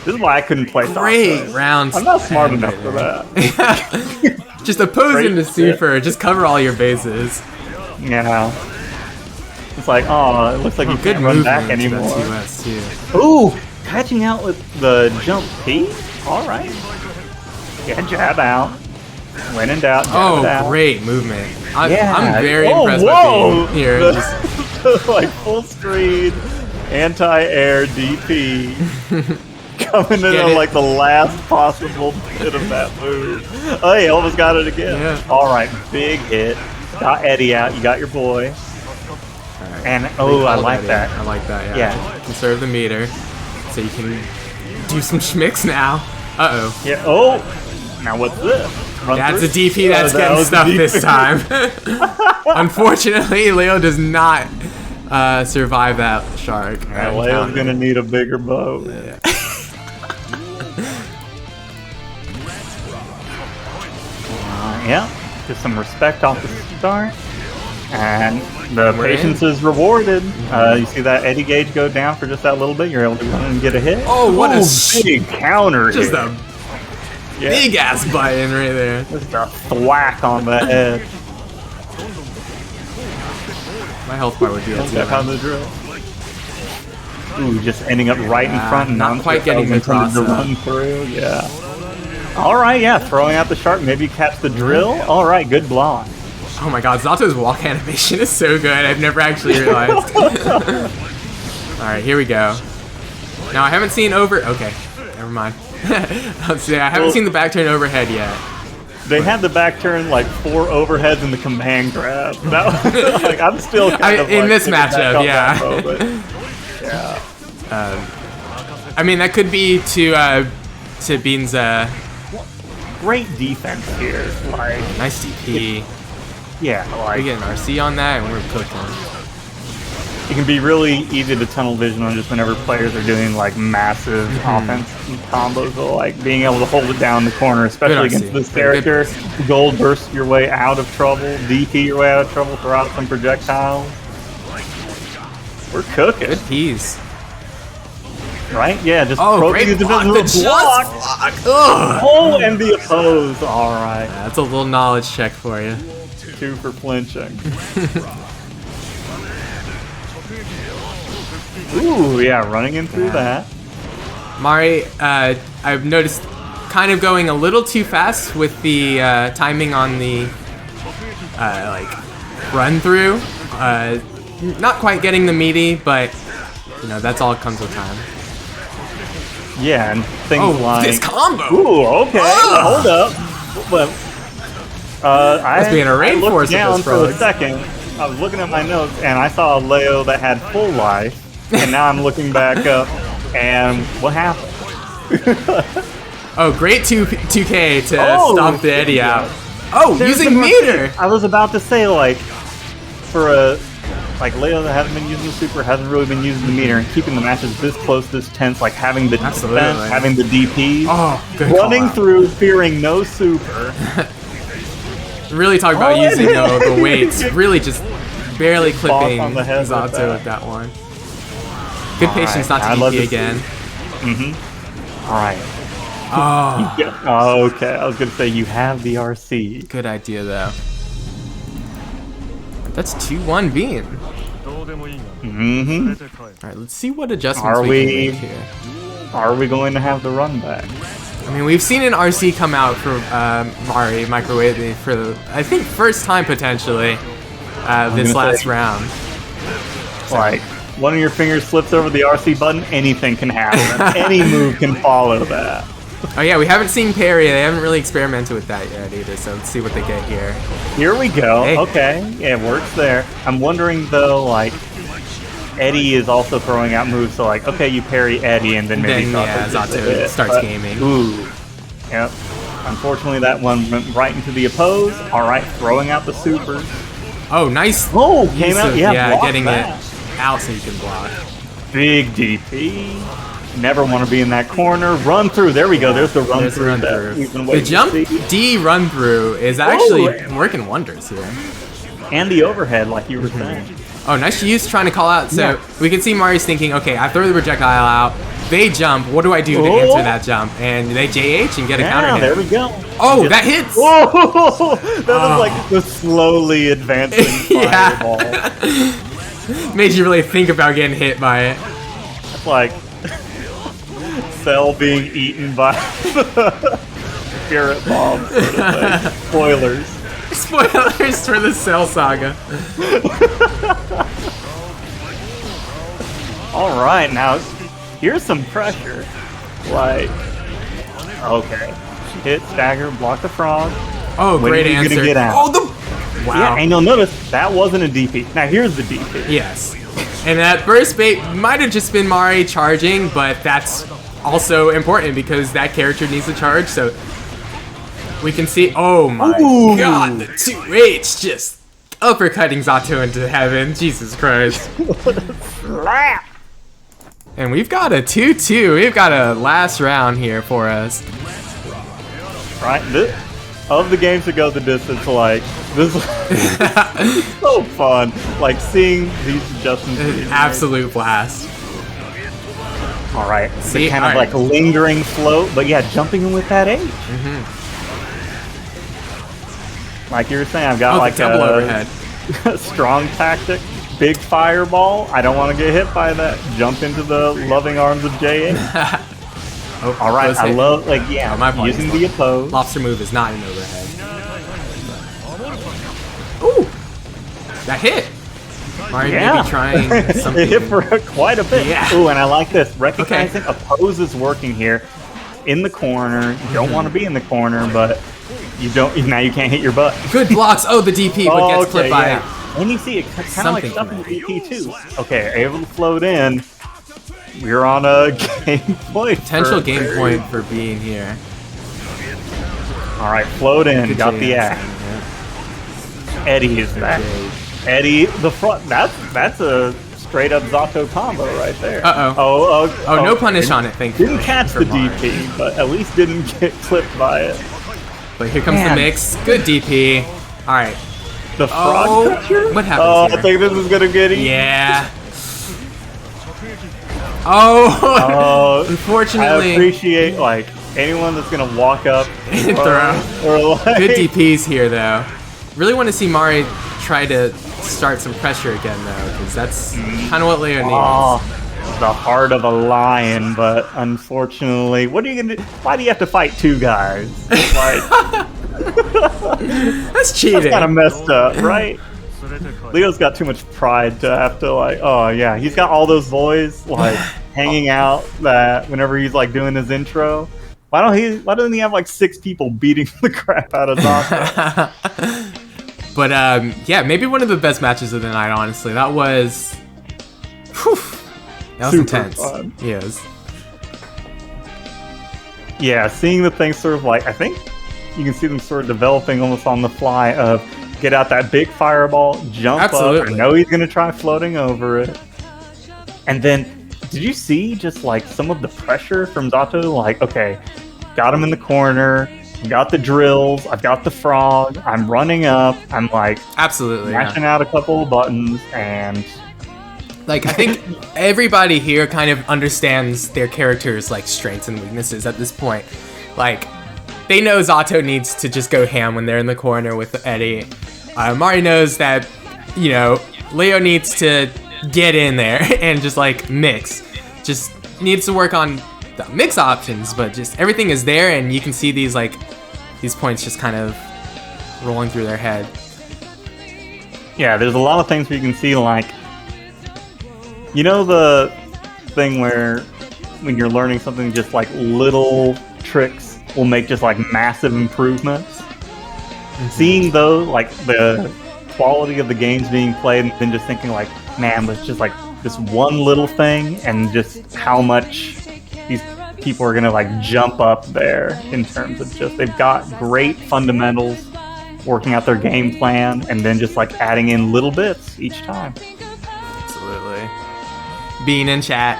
This is why I couldn't play Great Soccer. rounds. I'm not smart enough for that. Just oppose Great into super. Just cover all your bases. Yeah. It's like, oh, it looks like you Good can't run movement back into anymore. that 2S too. Ooh, catching out with the jump P. All right. Yeah, jab out. When in doubt, jab it Oh, out. great movement. Yeah. I'm very Oh, impressed whoa. with being here. The- Just, like full screen, anti-air DP. Coming in Get on it. like the last possible bit of that move. Oh, he almost got it again. Yeah. All right, big hit. Got Eddie out. You got your boy. And oh, I like that. I like that, yeah. Yeah. Conserve the meter. So you can do some schmicks now. Uh-oh. Yeah. Oh, now what's this? Run That's a through? DP that's Oh, that getting was a stuffed this DP. time. Unfortunately, Leo does not survive that shark. Yeah, Leo's gonna need a bigger boat. Yeah, just some respect off the start. And the We're in. patience is rewarded. You see that Eddie gauge go down for just that little bit. You're able to run and get a hit. Oh, what a big counter Just hit. a Yeah, big ass button right there. just a thwack on the head. My health bar would be at Don't get on the drill. Ooh, just ending up right in front and not quite getting the intended to cross up. run through. Yeah. All right, yeah, throwing out the shark. Maybe catch the drill. All right, good block. Oh my god, Zato's walk animation is so good. I've never actually realized. Alright, here we go. Now, I haven't seen Okay, never mind. Let's see, I haven't seen the back turn overhead yet. They had the back turn like 4 overheads in the command grab. That was, like, I'm still kind of in like, this getting back matchup, on yeah. that moment. Yeah. I mean, that could be to Bean's Great defense here. Like, nice DP. yeah, We like get an RC on that, and we're cooking. it can be really easy to tunnel vision on just whenever players are doing like massive offense combos, or like being able to hold it down in the corner, especially Good RC. against this Good character. Gold burst your way out of trouble, DP your way out of trouble, throw out some projectiles. We're cooking, Good piece. right? Yeah, just Oh, throw great these block. The invisible just block. block. Ugh. Oh, and the oppose. All right, That's a little knowledge check for you. 2 for flinching. Ooh, yeah, running in through that. Mari, I've noticed kind of going a little too fast with the timing on the like run through. Not quite getting the meaty, but you know that's all comes with time. Yeah, and things Oh, like this combo! Ooh, okay. Hold up. Well, Must be in a I looked rainforest of down this for a frog. second. I was looking at my notes, and I saw a Leo that had full life, and now I'm looking back up, and what happened? Oh, great 2K to Oh, stomp the Eddie yeah. out. Oh, There's using the meter! I was about to say, like, for a Leo that hasn't been using the super, hasn't really been using the meter, and keeping the matches this close, this tense, like having the Absolutely. defense, having the DP, Oh, good running call out. through, fearing no super. Really talk about Oh, using and- the weights. Really just barely clipping on the head with Zato that. with that one. Good patience Alright, not I'd to love DP to again. Alright. Oh, Oh, okay. I was gonna say you have the RC. good idea though. That's 2-1 Bean. Mm-hmm. Alright, let's see what adjustments Are we can we- make here. Are we going to have the run back? I mean, we've seen an RC come out for Mari Microwavey for the, I think, first time potentially this gonna last say- round. Like, one of your fingers slips over the RC button, anything can happen. Any move can follow that. Oh yeah, we haven't seen parry. They haven't really experimented with that yet either, so let's see what they get here. Here we go. Hey. Okay, yeah, it works there. I'm wondering though, like, Eddie is also throwing out moves, so like, okay, you parry Eddie, and then maybe Then, yeah, gets a Zato hit, starts but- gaming. Ooh, yep. Unfortunately, that one went right into the oppose. All right, throwing out the supers. Oh, nice. Oh, use came out. of- Yeah, blocked getting that. it out so you can block. Big DP. Never want to be in that corner. Run through. There we go. There's the run There's the through. run that through. we've been The waiting to jump see. D run through is actually working wonders here. And the overhead, like you were saying. Oh, nice use trying to call out. So Yeah. we can see Mari's thinking, okay, I throw the projectile out. They jump. What do I do to Oh. answer that jump? And they JH and get a counter Yeah, there we hit. go. Oh, that hits. Whoa! That was like the slowly advancing Yeah. fireball. Made you really think about getting hit by it. It's like Cell being eaten by Garrett Bomb sort of thing. Spoilers. Spoilers for the Cell Saga. All right, now here's some pressure. Like, okay, hit stagger, block the frog. Oh, When great are you gonna answer. get out? Oh, the Yeah, wow. and you'll notice that wasn't a DP. Now here's the DP. Yes. And that burst bait might have just been Mari charging, but that's also important because that character needs to charge, so we can see, oh my Ooh. god, the 2H just uppercutting Zato into heaven, Jesus Christ. Slap. And we've got a 2-2, we've got a last round here for us. Right? Of the games that go the distance, like, this is so fun. Like, seeing these adjustments. An absolute blast. Alright, See, the kind of alright. like lingering float, but yeah, jumping in with that H. Like you were saying, I've got Oh, like the double a overhead. strong tactic, big fireball. I don't want to get hit by that. Jump into the loving arms of J8. Oh, Alright, close I hit. love, like, yeah, Oh, my point using is the oppose. Lobster move is not an overhead. Ooh! That hit! Mari Yeah. maybe trying something. It hit for quite a bit. Yeah. Ooh, and I like this. Recognizing oppose is working here. In the corner. You don't want to be in the corner, but you don't. Now you can't hit your butt. Good blocks! Oh, the DP, but gets clipped by it. And you see it kind of like Something stuff in from the DP too. Okay, able to float in. We're on a game point. Potential game point for being here. All right, float in. Good Got J the answer, act. Eddie is back. J. Eddie, the front. That's a straight up Zato combo right there. Uh-oh. Oh, no punish didn't- on it, thankfully. Didn't catch for the Mari. DP, but at least didn't get clipped by it. But here comes Man. the mix. Good DP. Alright. The frog Oh, catcher? what happens Oh, here? I think this is gonna get eaten. Yeah. Oh! Oh, I Unfortunately. appreciate like anyone that's gonna walk up And or like, Good DPs here, though. Really want to see Mari try to start some pressure again, though, because that's kind of what Leo needs. Oh, the heart of a lion, but unfortunately, what are you gonna do? Why do you have to fight two guys? Like, That's cheating. that's kind of messed up, right? Leo's got too much pride to have to like. Oh yeah, he's got all those boys like hanging out. That whenever he's like doing his intro, why doesn't he have like 6 people beating the crap out of Zato? But yeah, maybe one of the best matches of the night. Honestly, that was. Whew, that was Super intense. fun. Yes. Yeah, seeing the things sort of like, I think you can see them sort of developing almost on the fly of get out that big fireball, jump up. Absolutely. I know he's going to try floating over it. And then, did you see just like some of the pressure from Zato? Like, okay, got him in the corner, got the drills, I've got the frog, I'm running up, I'm like Absolutely. Yeah. mashing out a couple of buttons, and Like, I think everybody here kind of understands their character's, like, strengths and weaknesses at this point. Like, they know Zato needs to just go ham when they're in the corner with Eddie. Mari knows that, you know, Leo needs to get in there and just, like, mix. Just needs to work on the mix options, but just everything is there, and you can see these, like, these points just kind of rolling through their head. Yeah, there's a lot of things where you can see, like, you know the thing where when you're learning something, just like little tricks will make just like massive improvements. Seeing those, like the quality of the games being played, and then just thinking like, man, it's just like this one little thing, and just how much these people are gonna like jump up there in terms of just they've got great fundamentals, working out their game plan, and then just like adding in little bits each time. Absolutely. Being in chat.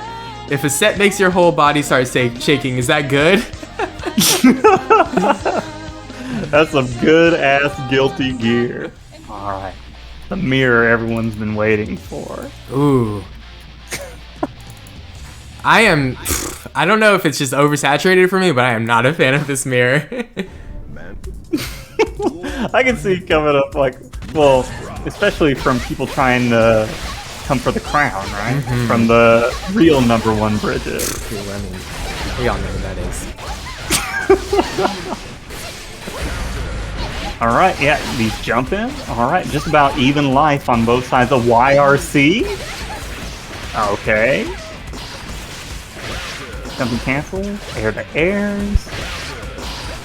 If a set makes your whole body start shaking, is that good? That's some good ass guilty gear. Alright. The mirror everyone's been waiting for. Ooh. I don't know if it's just oversaturated for me, but I am not a fan of this mirror. Man. I can see it coming up like, well, especially from people trying to come for the crown, right? Mm-hmm. From the real #1 Bridget. We all know who that is. Alright, yeah, these jump in. Alright, just about even life on both sides of YRC. Okay. Jumping cancels, air to airs.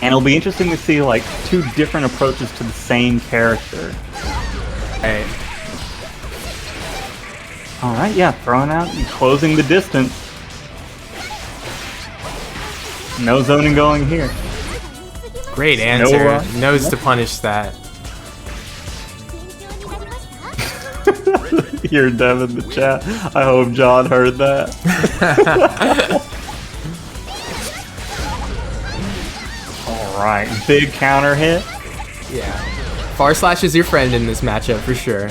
And it'll be interesting to see like two different approaches to the same character. Hey. Alright, yeah, throwing out and closing the distance. No zoning going here. Great answer. No, Knows to punish that. You're Dev in the chat. I hope John heard that. Alright, big counter hit. Yeah. Far Slash is your friend in this matchup for sure.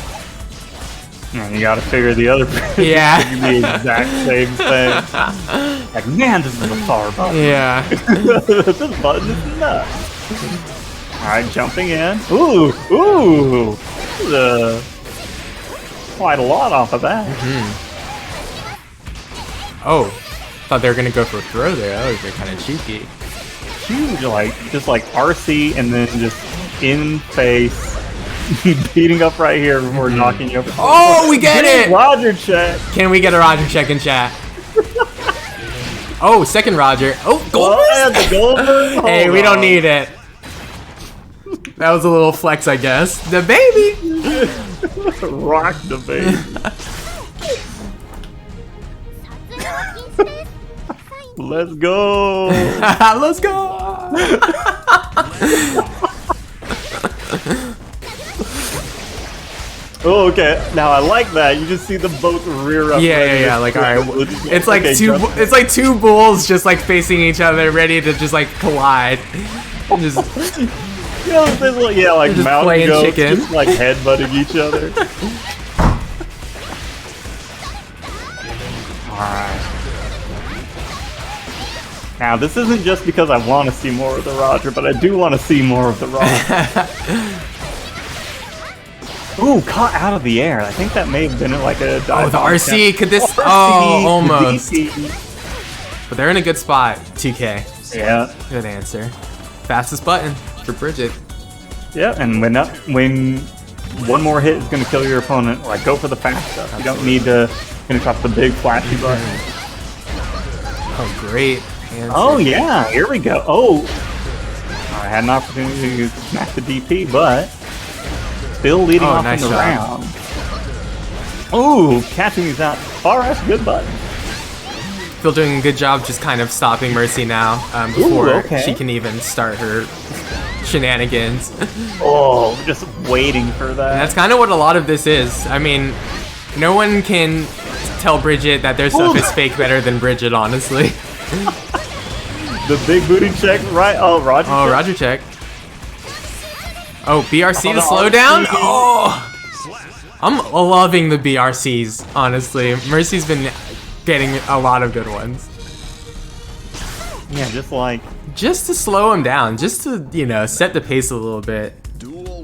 And you gotta figure the other person Yeah. doing the exact same thing. Like, man, this is a far button. Yeah. This button is nuts. Alright, jumping in. Ooh, ooh. Quite a lot off of that. Oh. Thought they were gonna go for a throw there. That was kind of cheeky. Huge, like, just like RC and then just in face. Beating up right here before knocking you over. Oh, we get it! Roger check. Can we get a Roger check in chat? Oh, second Roger. Oh, gold Oh, yeah, the gold burst? Hey, Hold we don't on. need it. That was a little flex, I guess. The baby! Rock the baby. Let's go. Let's go! Oh, okay. Now I like that. You just see them both rear up. Yeah. Like, all right. It's like Okay, two. jump. It's like two bulls just like facing each other, ready to just like collide. And just Yeah, like just mountain playing goats chicken. just like headbutting each other. Alright. Now, this isn't just because I want to see more of the Roger, but I do want to see more of the Roger. Ooh, caught out of the air. I think that may have been like a dive. Oh, the RC. Could this? RC, Oh, almost. DP. But they're in a good spot. 2K. Yeah. Good answer. Fastest button for Bridget. Yeah, and when one more hit is going to kill your opponent, like go for the fast stuff. You don't need to finish off the big flashy button. Oh, great answer. Oh yeah, here we go. Oh, I had an opportunity to smack the DP, but still leading off nice in the shot. round. Oh, catching these out. RS, good button. Still doing a good job just kind of stopping Mercy now before okay. she can even start her shenanigans. Oh, just waiting for that. And that's kind of what a lot of this is. I mean, no one can tell Bridget that their stuff Ooh. is fake better than Bridget, honestly. The big booty check, right? Oh, Roger. Oh, check. Roger check. Oh, BRC Oh, to the slow RC. down? Oh! I'm loving the BRCs, honestly. Mercy's been getting a lot of good ones. Yeah, Just to slow him down, just to, you know, set the pace a little bit.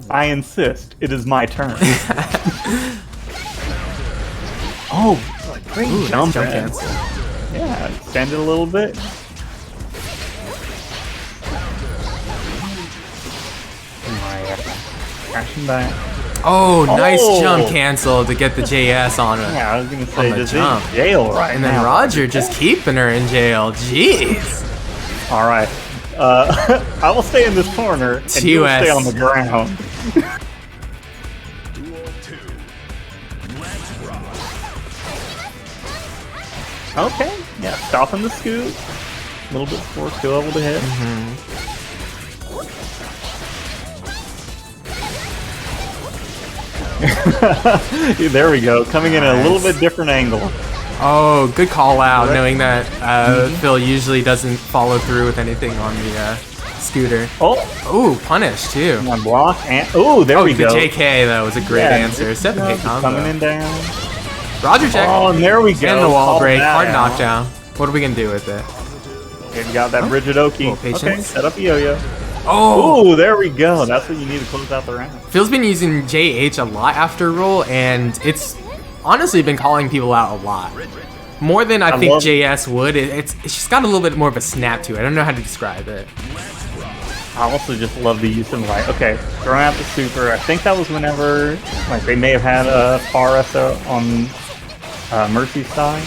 I insist. It is my turn. Oh, great Ooh, jump nice in. cancel. Yeah, extend it a little bit. Crashing back. Oh, nice Oh! jump cancel to get the JS on it. Yeah, I was gonna say, the just jump. in jail right And then now. Roger just keeping her in jail. Jeez. All right. I will stay in this corner, and you will stay on the ground. Okay. Yeah, stopping the scoot. A little bit more skill level to hit. There we go. Coming in at a little bit different angle. Oh, good call out, knowing that Phil usually doesn't follow through with anything on the scooter. Oh, punish too. Come on, block and there we The go. JK though was a great answer. 7K combo. Coming in down. Roger check. Oh, and there we go. And the wall Call break. that Hard out. knockdown. What are we gonna do with it? And got that Bridget Oki. Little patience. Okay, set up a yo-yo. Oh, Ooh, there we go. That's what you need to close out the round. Phil's been using JH a lot after roll, and it's honestly been calling people out a lot. More than I think love- JS would. It's just got a little bit more of a snap to it. I don't know how to describe it. I also just love the use of like, okay, throwing out the super. I think that was whenever, like, they may have had a Farsa on Mercy's side.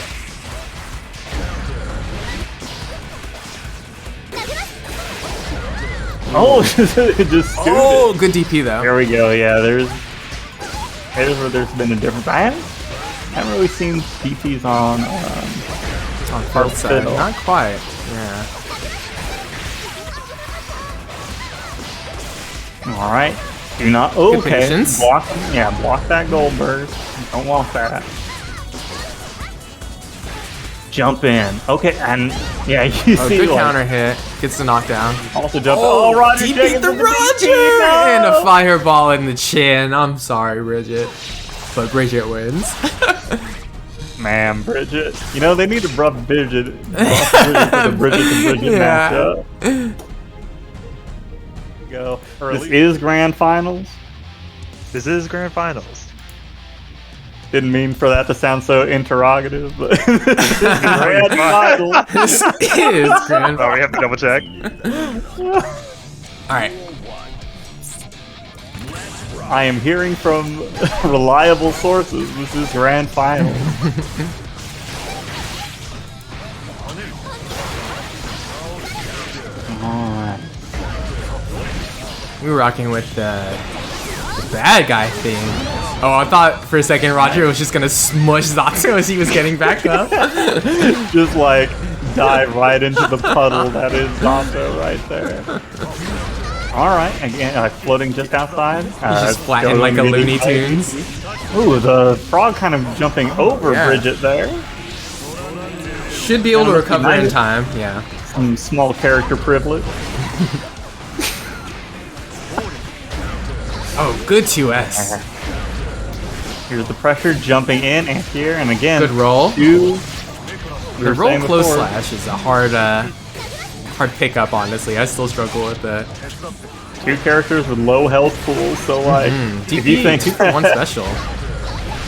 Oh, it just scooted. Oh, good DP though. There we go. Yeah, there's where there's been a difference. I haven't really seen DPs on Phil's side. Fiddle. Not quite. Yeah. All right. Do not. Oh, okay. patience. Block. Yeah, block that gold burst. Don't want that. Jump in. Okay, and yeah, you Oh, see good like, counter hit. Gets the knockdown. also jump. Oh, Roger he beat Jenkins the with Roger! DP, no! And a fireball in the chin. I'm sorry, Bridget. But Bridget wins. Man, Bridget. You know, they need to buff Bridget. Buff Bridget for the Bridget and Bridget Yeah. matchup. Go. This is grand finals. This is grand finals. Didn't mean for that to sound so interrogative, but this is grand finals. This is grand. Oh, we have to double check. Alright. I am hearing from reliable sources. This is grand finals. Come on. We were rocking with the bad guy thing. Oh, I thought for a second Roger was just gonna smush Zato as he was getting back up. Just like dive right into the puddle that is Zato right there. Alright, again, floating just outside. He's just flattened like a Looney Tunes. Ooh, the frog kind of jumping over Yeah. Bridget there. Should be able to recover in time. Yeah. Some small character privilege. Oh, good 2S. Here's the pressure jumping in and here, and again. Good roll. Two. The roll close slash is a hard pickup, honestly. I still struggle with it. Two characters with low health pools, so like, if you DP, think 2 for 1 special.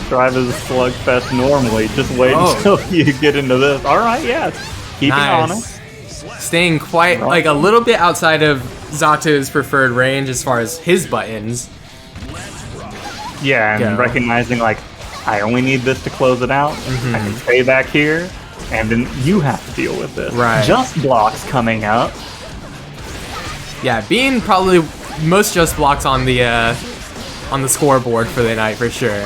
Drive is a slugfest normally, just wait Oh. until you get into this. Alright, yes. Keeping Nice. honest. Staying quite, like, a little bit outside of Zato's preferred range as far as his buttons. Yeah, and Go. recognizing like, I only need this to close it out. I can stay back here, and then you have to deal with this. Right. Just blocks coming up. Yeah, being probably most just blocks on the scoreboard for the night for sure.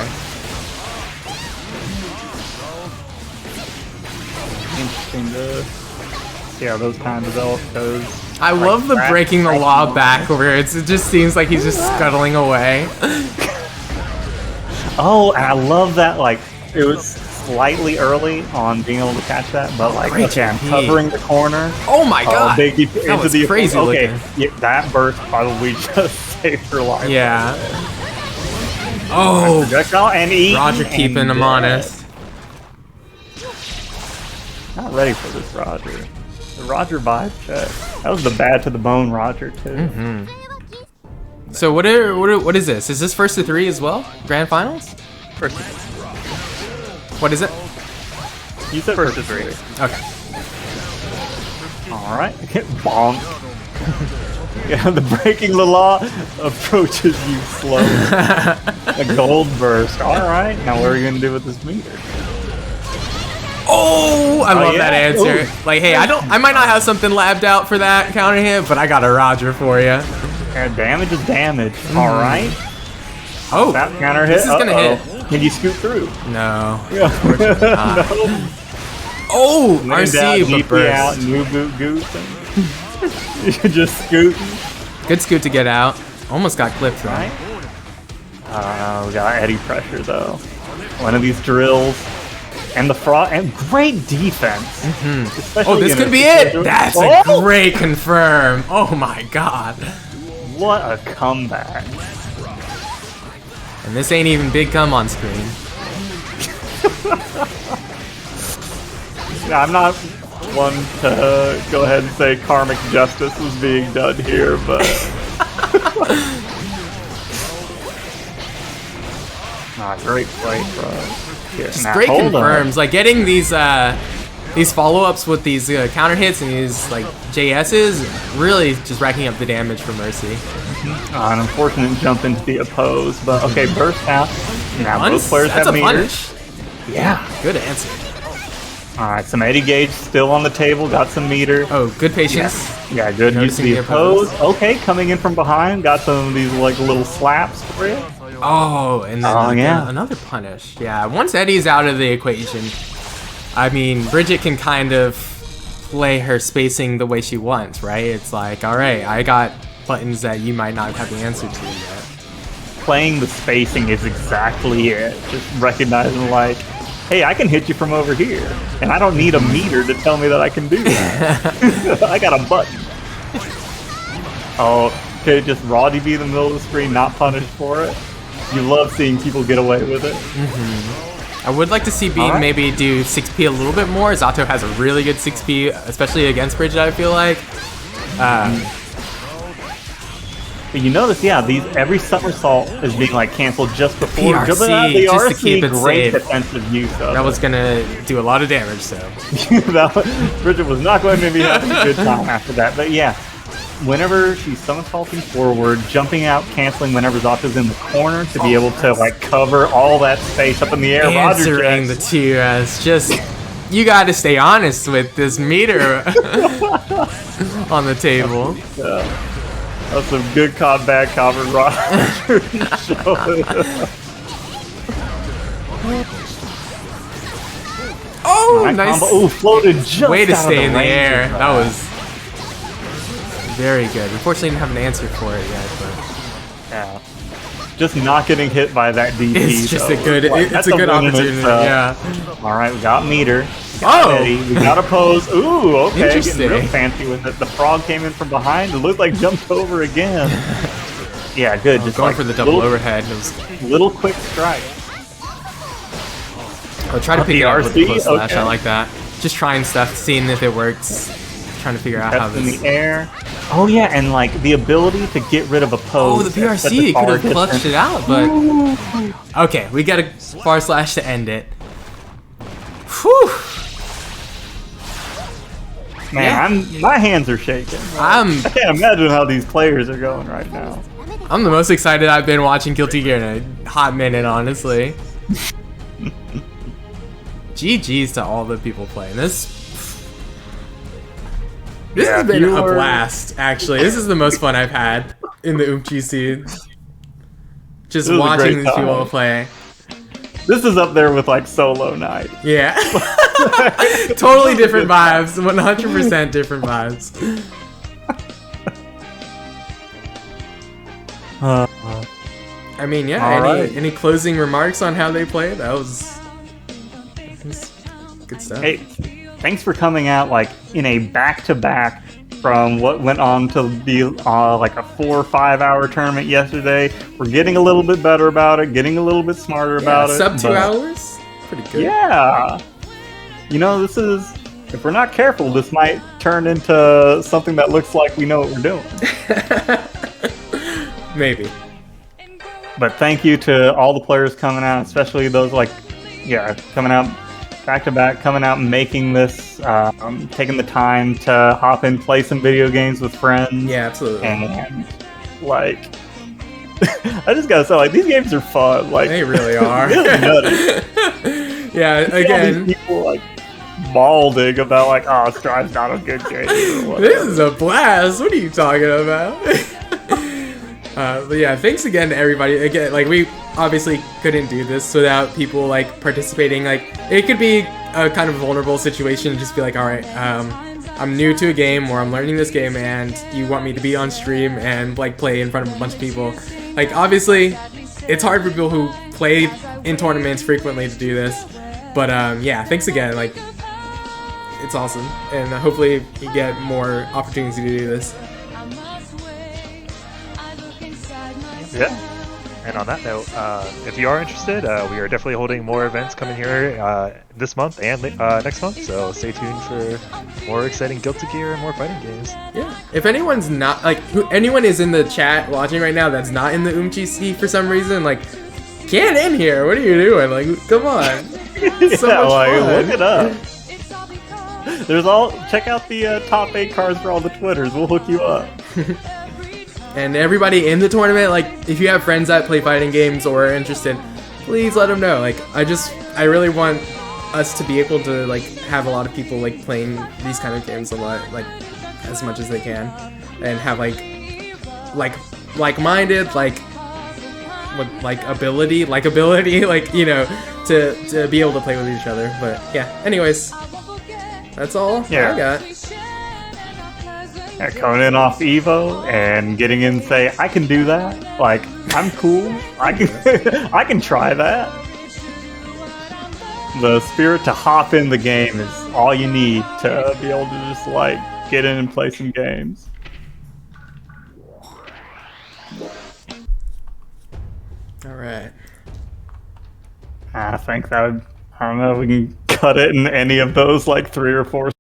Interesting to see how those kind of develop. Those. I love the breaking the law back where it just seems like he's just scuttling away. Oh, and I love that. Like, it was slightly early on being able to catch that, but like, Great okay, I'm DP. covering the corner. Oh my god! Big deep That into was the crazy okay, looking. yeah, that burst probably just saved her life. Yeah. Oh, Projectile and eat. Roger keeping him honest. Not ready for this Roger. The Roger vibe check. That was the bad to the bone Roger too. So what is this? Is this first to 3 as well? Grand finals? First, What is it? you said First first to 3. Okay. All right. Bonk. Yeah, the breaking the law approaches you slowly. A gold burst. All right. Now what are you gonna do with this meter? Oh, I love yeah? that answer. Ooh. Like, hey, I might not have something labbed out for that counter hit, but I got a Roger for you. Yeah, damage is damage. All right. Oh, That counter hit. this is gonna hit. Can you scoot through? No. Yeah. not. No. Oh, Land RC, out, but deeply out, burst. new boot goosing. You're just scooting. Good scoot to get out. Almost got clipped, Right? right? We got Eddie pressure though. One of these drills. And the fraud and great defense. Oh, this could be it. That's a great confirm. Oh my god. What a comeback. And this ain't even BigCum on screen. I'm not one to go ahead and say karmic justice was being done here, but great play from here. Just Now, great hold on. confirms. Like getting these follow-ups with these counter hits and these like JS's really just racking up the damage for Mercy. An unfortunate jump into the oppose, but okay, burst out. Now both players That's have a meters. punish. Yeah. Good answer. Alright, some Eddie Gauge still on the table, got some meter. Oh, good patience. Yeah, good use of Noticing the the oppose. Okay, coming in from behind, got some of these like little slaps for you. Oh, and then yeah. another punish. Yeah, once Eddie's out of the equation, I mean, Bridget can kind of play her spacing the way she wants, right? It's like, all right, I got buttons that you might not have the answer to yet. Playing the spacing is exactly it. Just recognizing like, hey, I can hit you from over here, and I don't need a meter to tell me that I can do that. I got a button. Oh, okay, just raw DB in the middle of the screen, not punished for it. You love seeing people get away with it. I would like to see Beam Alright. maybe do 6P a little bit more. Zato has a really good 6P, especially against Bridget, I feel like. But you notice, yeah, every somersault is being like canceled just before PRC, the just to RC, keep it great safe. defensive use of That was gonna do a lot of damage, so. Bridget was not going to be having a good time after that. But yeah, whenever she's somersaulting forward, jumping out, canceling whenever Zato's in the corner to be able to like cover all that space up in the air. Roger Answering the checks. TRS, just, you gotta stay honest with this meter on the table. That's some good combat cover, Roger. Oh, nice Oh, floated just way to out of stay in the range of air. That was very good. Unfortunately, didn't have an answer for it yet, but Yeah. Just not getting hit by that DP. it's just a though. good, Like, it's that's a good win in opportunity. itself. Yeah. All right, we got meter. Got Oh! Eddie. We got a pose. Ooh, okay. Interesting. Getting real fancy with it. The frog came in from behind. It looked like jumped over again. Yeah, good. Just Going like for the double little, overhead. It was, little quick strike. I'll try to pick it up with the PRC? close slash. Okay. I like that. Just trying stuff, seeing if it works. Trying to figure out how That's in this. the air. Oh yeah, and like the ability to get rid of a pose. Oh, the at such a PRC far could have clutched distance. it out, but okay, we got a far slash to end it. Whew. Man, Yeah. my hands are shaking. I can't imagine how these players are going right now. I'm the most excited I've been watching Guilty Gear in a hot minute, honestly. GG's to all the people playing this. This Yeah, has been a viewer- blast, actually. This is the most fun I've had in the OOMFGC. Just This was a watching great these people time. play. This is up there with like solo night. Yeah. Totally different vibes. 100% different vibes. I mean, yeah, All right. any closing remarks on how they played? That was good stuff. Hey, thanks for coming out like in a back-to-back from what went on to be like a 4 or 5 hour tournament yesterday. We're getting a little bit better about it, getting a little bit smarter about it. Sub 2 hours? Pretty good. Yeah. You know, this is, if we're not careful, this might turn into something that looks like we know what we're doing. Maybe. But thank you to all the players coming out, especially those coming out back to back, coming out and making this, taking the time to hop in, play some video games with friends. Yeah, absolutely. And like, I just gotta say, like, these games are fun. Like, They really are. really nutty. Yeah, See all again, these people like balding about like, oh, Strive's not a good game. Or whatever. this is a blast. What are you talking about? But yeah, thanks again to everybody. Again, like, we obviously couldn't do this without people like participating. Like, it could be a kind of vulnerable situation to just be like, all right, I'm new to a game, or I'm learning this game, and you want me to be on stream and like play in front of a bunch of people. Like, obviously, it's hard for people who play in tournaments frequently to do this. But yeah, thanks again. Like, it's awesome, and hopefully you get more opportunities to do this. Yeah. And on that note, if you are interested, we are definitely holding more events coming here this month and next month. So stay tuned for more exciting Guilty Gear and more fighting games. Yeah. If anyone's not like anyone is in the chat watching right now that's not in the OOMFGC for some reason, like, get in here. What are you doing? Like, come on. It's so much fun. Look it up. Check out the top 8 cards for all the Twitters. We'll hook you up. And everybody in the tournament, like, if you have friends that play fighting games or are interested, please let them know. Like, I really want us to be able to like have a lot of people like playing these kind of games a lot, like as much as they can, and have like-minded, ability, like, you know, to be able to play with each other. But yeah, anyways, that's all I got. Yeah, coming in off Evo and getting in and say, I can do that. Like, I'm cool. I can I can try that. The spirit to hop in the game is all you need to be able to just like get in and play some games. All right. I think that would, I don't know, we can cut it in any of those like 3 or 4